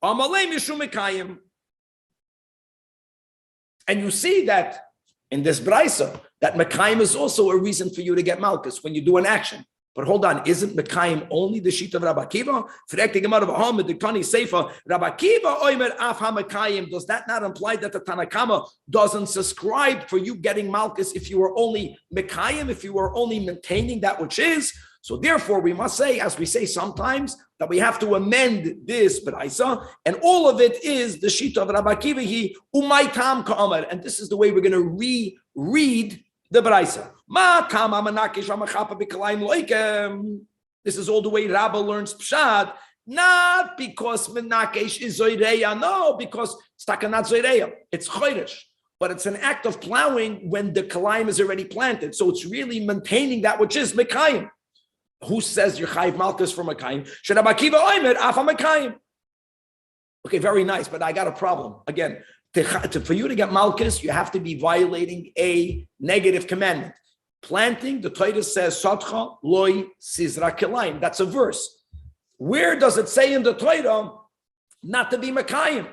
Amalei mishum mekayim. And you see that in this Braisa, that Mekayim is also a reason for you to get Malchus when you do an action. But hold on, isn't Mekayim only the sheet of Rabbi Akiva? Rabbi Akiva oimer af ha-Mekayim. Does that not imply that the Tanakama doesn't subscribe for you getting Malchus if you were only Mekayim, if you were only maintaining that which is? So therefore, we must say, as we say sometimes, that we have to amend this b'raisa, and all of it is the shita of Rabbi Akiva, umay tam ka'amar, and this is the way we're going to reread the b'raisa. Ma kama manakish ramachapa b'kalayim loikem. This is all the way Rabba learns pshat, not because menakesh is zoireya, no, because it's takanat zoireya, it's chodesh. But it's an act of plowing when the kalayim is already planted. So it's really maintaining that which is mekayim. Who says you're chayiv malchus for mekayim? Should Rabbi Akiva oimer afa mekayim? Okay, very nice, but I got a problem. Again, for you to get malchus, you have to be violating a negative commandment. Planting, the Torah says, Sotcha loy sizra kilayim. That's a verse. Where does it say in the Torah not to be mekayim?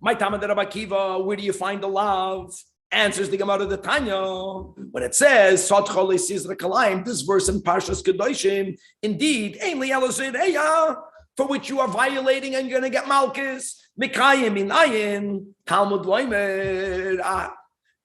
My Talmud Rabbi Akiva, where do you find the love? Answers the Gemara the Tanya. When it says, Sotcha loy sizra kilayim, this verse in Parshas Kedoshim, indeed, ein li ela for which you are violating and you're going to get malchus. Mekayim inayin, Talmud loimer,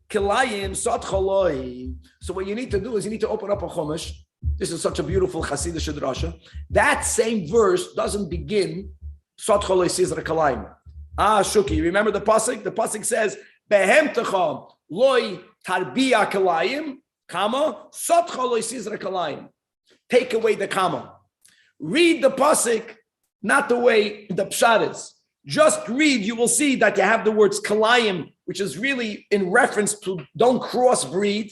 kilayim sotcha loy. So what you need to do is you need to open up a chumash. This is such a beautiful Hasidic drasha. That same verse doesn't begin sotcha loy sizra kilayim. Shuki, remember the pasuk? The pasuk says, behemtecha loy tarbiya kilayim, comma, sotcha loy sizra kilayim. Take away the comma. Read the pasuk, not the way the pshat is. Just read, you will see that you have the words kalayim, which is really in reference to don't crossbreed.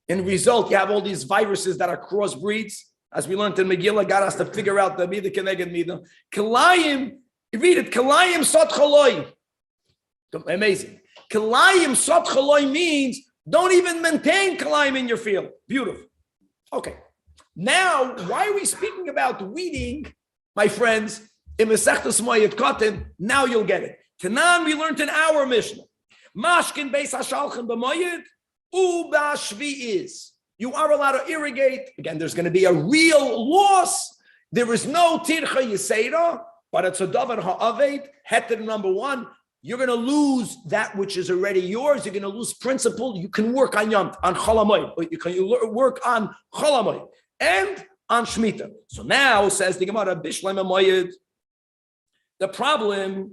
In result, you have all these viruses that are crossbreeds. As we learned in Megillah, got us to figure out the midah keneged midah. Kalayim, read it, kalayim sot chaloi. Amazing. Kalayim sot chaloi means don't even maintain kalayim in your field. Beautiful. Okay. Now, why are we speaking about weeding, my friends? In Masechtas Moed Katan, now you'll get it. Tanan, we learned in our Mishnah. Mashkin beis hashalchem b'moyed uba shvi is. You are allowed to irrigate. Again, there's going to be a real loss. There is no tircha yisera, but it's a davar ha'aved. Heter number one, you're going to lose that which is already yours. You're going to lose principle. You can work on Yom, on Cholamoid, but you can work on Cholamoid and on Shemitah. So now, says the Gemara, Bishleim Moyed, the problem,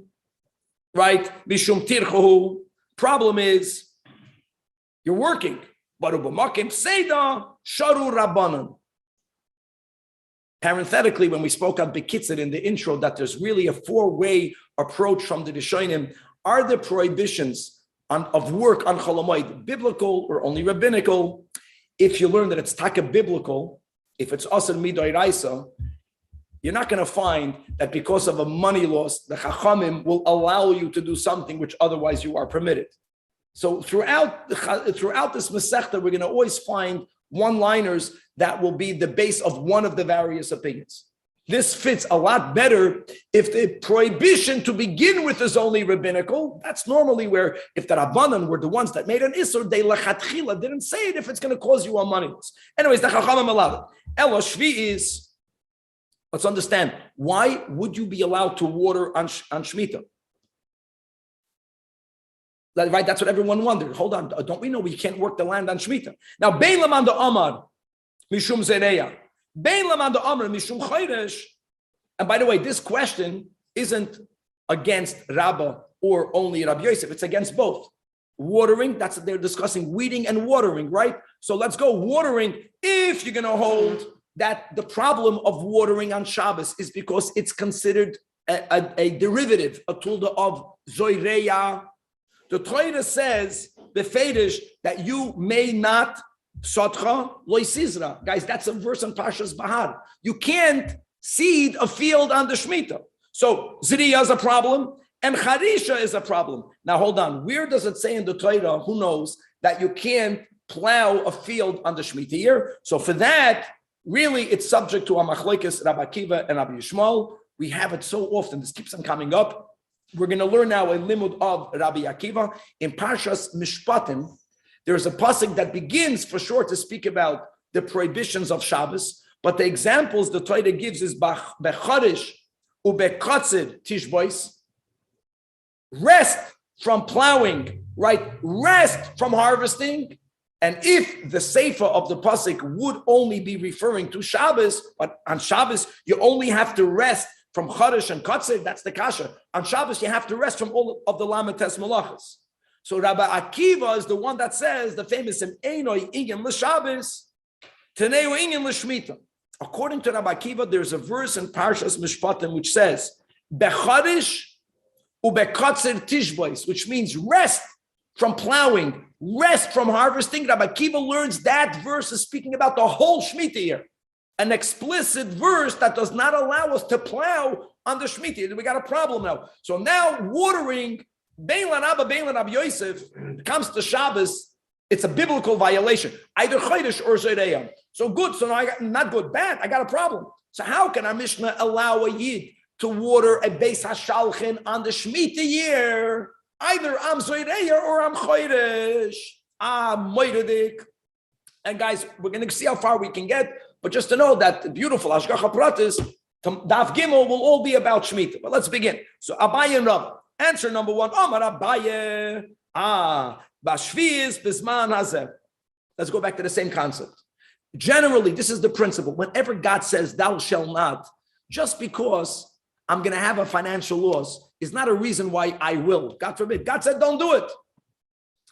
right? Mishum tirchu. Problem is you're working, but ubamakim seda sharu rabbanan. Parenthetically, when we spoke on Bekitzit in the intro, that there's really a four-way approach from the Rishonim. Are the prohibitions of work on Cholamoid biblical or only rabbinical? If you learn that it's taka biblical, if it's asr midoraisa, you're not going to find that because of a money loss, the Chachamim will allow you to do something which otherwise you are permitted. So throughout this Masechta, we're going to always find one-liners that will be the base of one of the various opinions. This fits a lot better if the prohibition to begin with is only rabbinical. That's normally where, if the Rabbanan were the ones that made an Isur, they lachatchila didn't say it if it's going to cause you a money loss. Anyways, the Chachamim allowed it. Elo shvi is, let's understand, why would you be allowed to water on Shemitah? Right, that's what everyone wondered. Hold on, don't we know we can't work the land on Shemitah? Now, Bein Laman the Amar, Mishum Zereya. Bein Laman the Amar, Mishum Chodesh. And by the way, this question isn't against Rabbah or only Rabbi Yosef, it's against both. Watering, that's what they're discussing, weeding and watering, right? So let's go watering if you're going to hold that the problem of watering on Shabbos is because it's considered a derivative, a tulda of Zoireya. The Torah says, befedish, that you may not sotcha loy sizra. Guys, that's a verse on Parshas Bahar. You can't seed a field on the Shemitah. So Zriya is a problem and Charisha is a problem. Now hold on, where does it say in the Torah, who knows, that you can't plow a field on the Shemitah year? So for that, really, it's subject to a machlokes Rabbi Akiva and Rabbi Yishmael. We have it so often. This keeps on coming up. We're going to learn now a limud of Rabbi Akiva. In Parshas Mishpatim, there's a pasuk that begins for sure to speak about the prohibitions of Shabbos, but the examples the Torah gives is becharish ubekatzir tishbois, rest from plowing, right? Rest from harvesting, And if the sefer of the pasuk would only be referring to Shabbos, but on Shabbos you only have to rest from Chodesh and Kotzer, that's the kasha. On Shabbos you have to rest from all of the Lamites Malachas. So Rabbi Akiva is the one that says the famous Einoi Inyan L'Shabbos, Tenei Inyan L'Shmita. According to Rabbi Akiva, there's a verse in Parshas Mishpatim which says, Bechodesh ubekotzer tishbois, which means rest from plowing, rest from harvesting. Rabbi Akiva learns that verse is speaking about the whole Shemitah year. An explicit verse that does not allow us to plow on the Shemitah. We got a problem now. So now watering Bein L'Rabba, Bein L'Rabbi Yosef, comes to Shabbos, it's a biblical violation. Either Chodesh or Zoreya. So good, so now I got, not good, bad, I got a problem. So how can our Mishnah allow a Yid to water a Beis HaShalchin on the Shemitah year? Either I'm Zoreya or I'm Chodesh. I'm Moededik. And guys, we're going to see how far we can get, but just to know that the beautiful Hashgacha Pratis, Daf Gimel will all be about Shemitah. But let's begin. So Abaye and Rav. Answer number one, Omar Abaye, Bashviz Bisman Hazeh. Let's go back to the same concept. Generally, this is the principle. Whenever God says, thou shalt not, just because I'm going to have a financial loss is not a reason why I will. God forbid. God said, don't do it.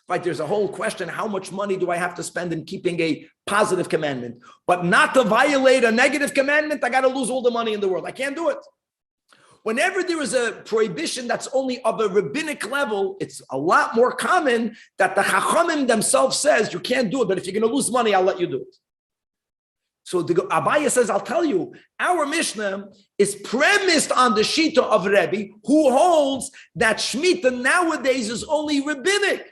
Right? There's a whole question, how much money do I have to spend in keeping a positive commandment? But not to violate a negative commandment, I got to lose all the money in the world. I can't do it. Whenever there is a prohibition that's only of a rabbinic level, it's a lot more common that the Chachamim themselves says you can't do it, but if you're going to lose money, I'll let you do it. So the Abaye says, I'll tell you, our Mishnah is premised on the Shita of Rebbe, who holds that Shemitah nowadays is only rabbinic.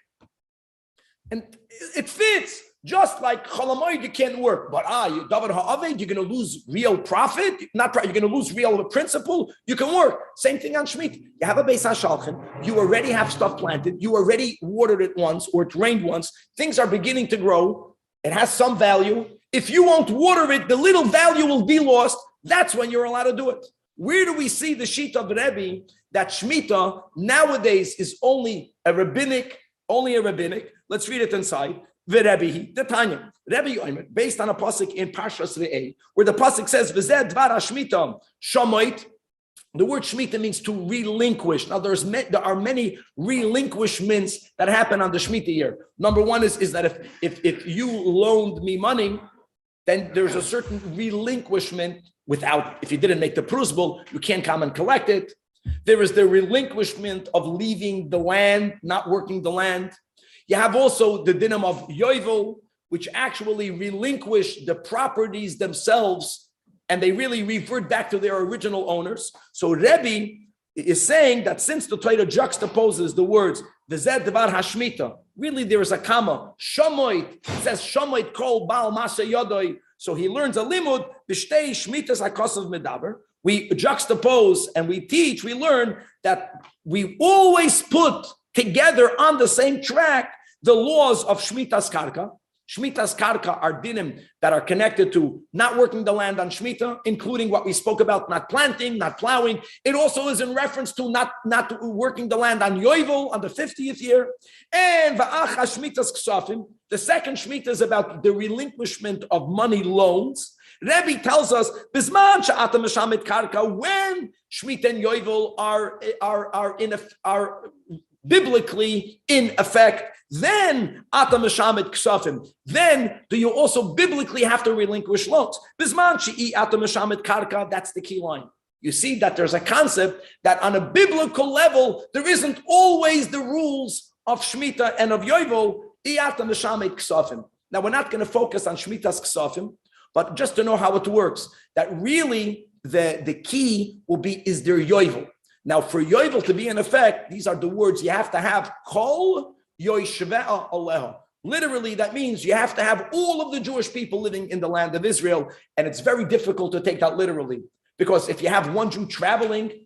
And it fits. Just like Cholamoid, you can't work, but you David Ha'aved, you're going to lose real profit. You're going to lose real principle. You can work. Same thing on Shemitah. You have a Beis HaShalchin. You already have stuff planted. You already watered it once or it rained once. Things are beginning to grow. It has some value. If you won't water it, the little value will be lost. That's when you're allowed to do it. Where do we see the sheet of Rebbe that Shemitah nowadays is only a rabbinic? Let's read it inside. V'Rebbe, the Tanya, Rebbe Yoimer, based on a pasuk in Parshas Re'eh, where the pasuk says, "V'zeh dvar hashmita shamoit." The word Shemitah means to relinquish. Now, there are many relinquishments that happen on the Shemitah year. Number one is that if you loaned me money, then there's a certain relinquishment if you didn't make the prusbul, you can't come and collect it. There is the relinquishment of leaving the land, not working the land. You have also the dinam of yovel, which actually relinquish the properties themselves, and they really revert back to their original owners. So Rebbe is saying that since the Torah juxtaposes the words "v'zeh dvar hashmita," really there is a comma. Shamoit, it says Shamoit kol bal masa yodoi. So he learns a limud b'shtei shmitas hakosav medaber. We juxtapose and we teach. We learn that we always put together on the same track the laws of Shmitas Karka. Shmitas Karka are dinim that are connected to not working the land on Shemitah, including what we spoke about, not planting, not plowing. It also is in reference to not working the land on Yovel, on the 50th year. And Va'acha Shmitas Ksafim, the second Shemitah is about the relinquishment of money loans. Rebbe tells us, Bisman Sha'ata Meshamit Karka, when Shemitah and Yovel are biblically in effect, then Ata Meshamit Ksafim. Then do you also biblically have to relinquish loans? Bisman Shi'i Ata Meshamit Karka, that's the key line. You see that there's a concept that on a biblical level, there isn't always the rules of Shemitah and of Yovel, Ata Meshamit Ksafim. Now we're not going to focus on Shemitah's Ksafim, but just to know how it works, that really the key will be, is there Yovel? Now, for Yovel to be in effect, these are the words you have to have. Kol yoishve'a aleha. Literally, that means you have to have all of the Jewish people living in the land of Israel. And it's very difficult to take that literally. Because if you have one Jew traveling,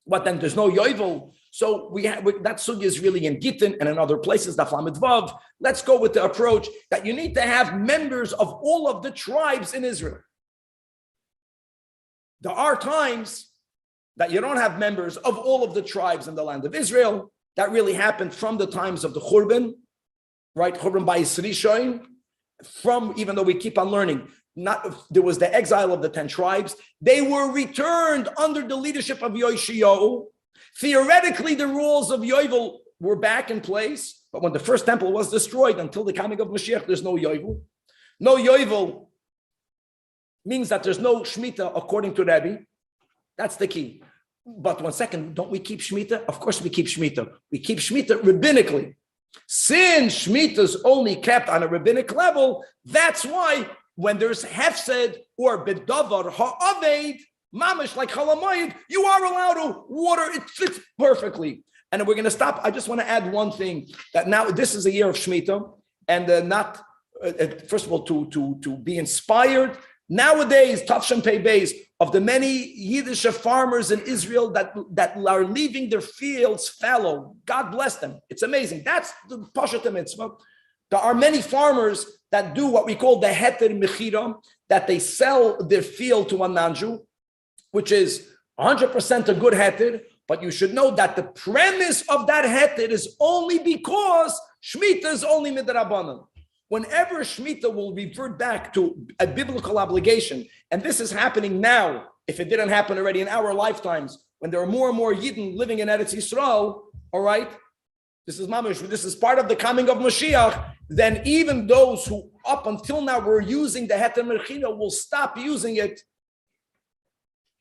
then there's no Yovel. So that sugya is really in Gittin and in other places, Daf Lamed Vav. Let's go with the approach that you need to have members of all of the tribes in Israel. There are times that you don't have members of all of the tribes in the land of Israel. That really happened from the times of the Churban. right? Churban Bayis Rishon, from, even though we keep on learning, there was the exile of the 10 tribes. They were returned under the leadership of Yoshiyahu. Theoretically, the rules of Yovel were back in place, but when the first temple was destroyed, until the coming of Mashiach, there's no Yovel. No Yovel means that there's no Shemitah according to Rebbe. That's the key. But 1 second, don't we keep Shemitah? Of course we keep Shemitah. We keep Shemitah rabbinically. Since Shemitah is only kept on a rabbinic level, that's why when there's hefsed or bedavar ha'aved, mamish like chalamayid, you are allowed to water. It fits perfectly. And we're going to stop. I just want to add one thing, that now this is a year of Shemitah, and first of all, to be inspired. Nowadays, Tafshan Pei Beis, of the many Yiddish farmers in Israel that are leaving their fields fallow. God bless them. It's amazing. That's the Pashat Mitzvah. There are many farmers that do what we call the heter mechira, that they sell their field to a nanju, which is 100% a good heter, but you should know that the premise of that heter is only because Shemitah is only midrabanan. Whenever Shemitah will revert back to a biblical obligation, and this is happening now, if it didn't happen already in our lifetimes, when there are more and more Yidden living in Eretz Yisrael, all right, this is part of the coming of Mashiach, then even those who up until now were using the Heter Merchina will stop using it,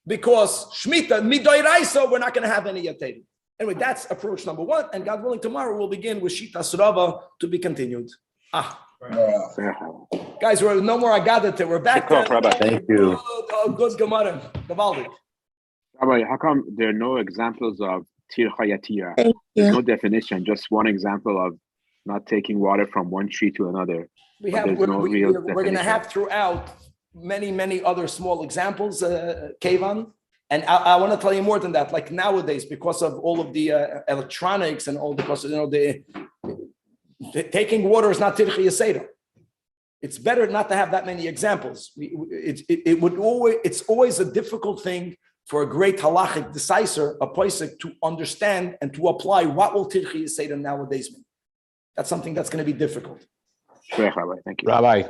because Shemitah, Midoiraisa, we're not going to have any Yaterim. Anyway, that's approach number 1, and God willing, tomorrow we'll begin with Shitas Rava to be continued. Guys, we're no more Agadah. We're back. Thank you. Good Gemara. Gavaldik. Rabbi, how come there are no examples of tir chayatiyah? There's no definition, just one example of not taking water from one tree to another. We're going to have throughout many other small examples, Kevan. And I want to tell you more than that. Like nowadays, because of all of the electronics and all, because taking water is not tirchi yaseda. It's better not to have that many examples. It's always a difficult thing for a great halachic decisor, a posek, to understand and to apply what will tirchi yaseda nowadays mean. That's something that's going to be difficult. Sure, Rabbi. Thank you. Rabbi.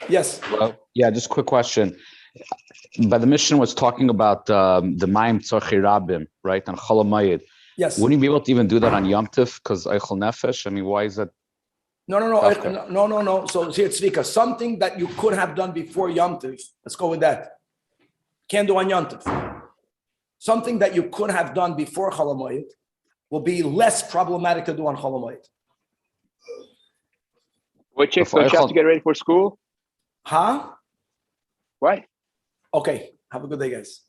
Yes. Well, yeah, just a quick question. But the Mishnah was talking about the Maim Tzorchi Rabim, right, on Chol Hamoed. Yes. Wouldn't you be able to even do that on Yom Tif? Because Eichel Nefesh, I mean, why is that? No. So here, Tzvika, something that you could have done before Yom Tif. Let's go with that. Can't do on Yom Tif. Something that you could have done before Chol Hamoed will be less problematic to do on Chol Hamoed. What chicks don't you have to get ready for school? Huh? Why? Okay. Have a good day, guys.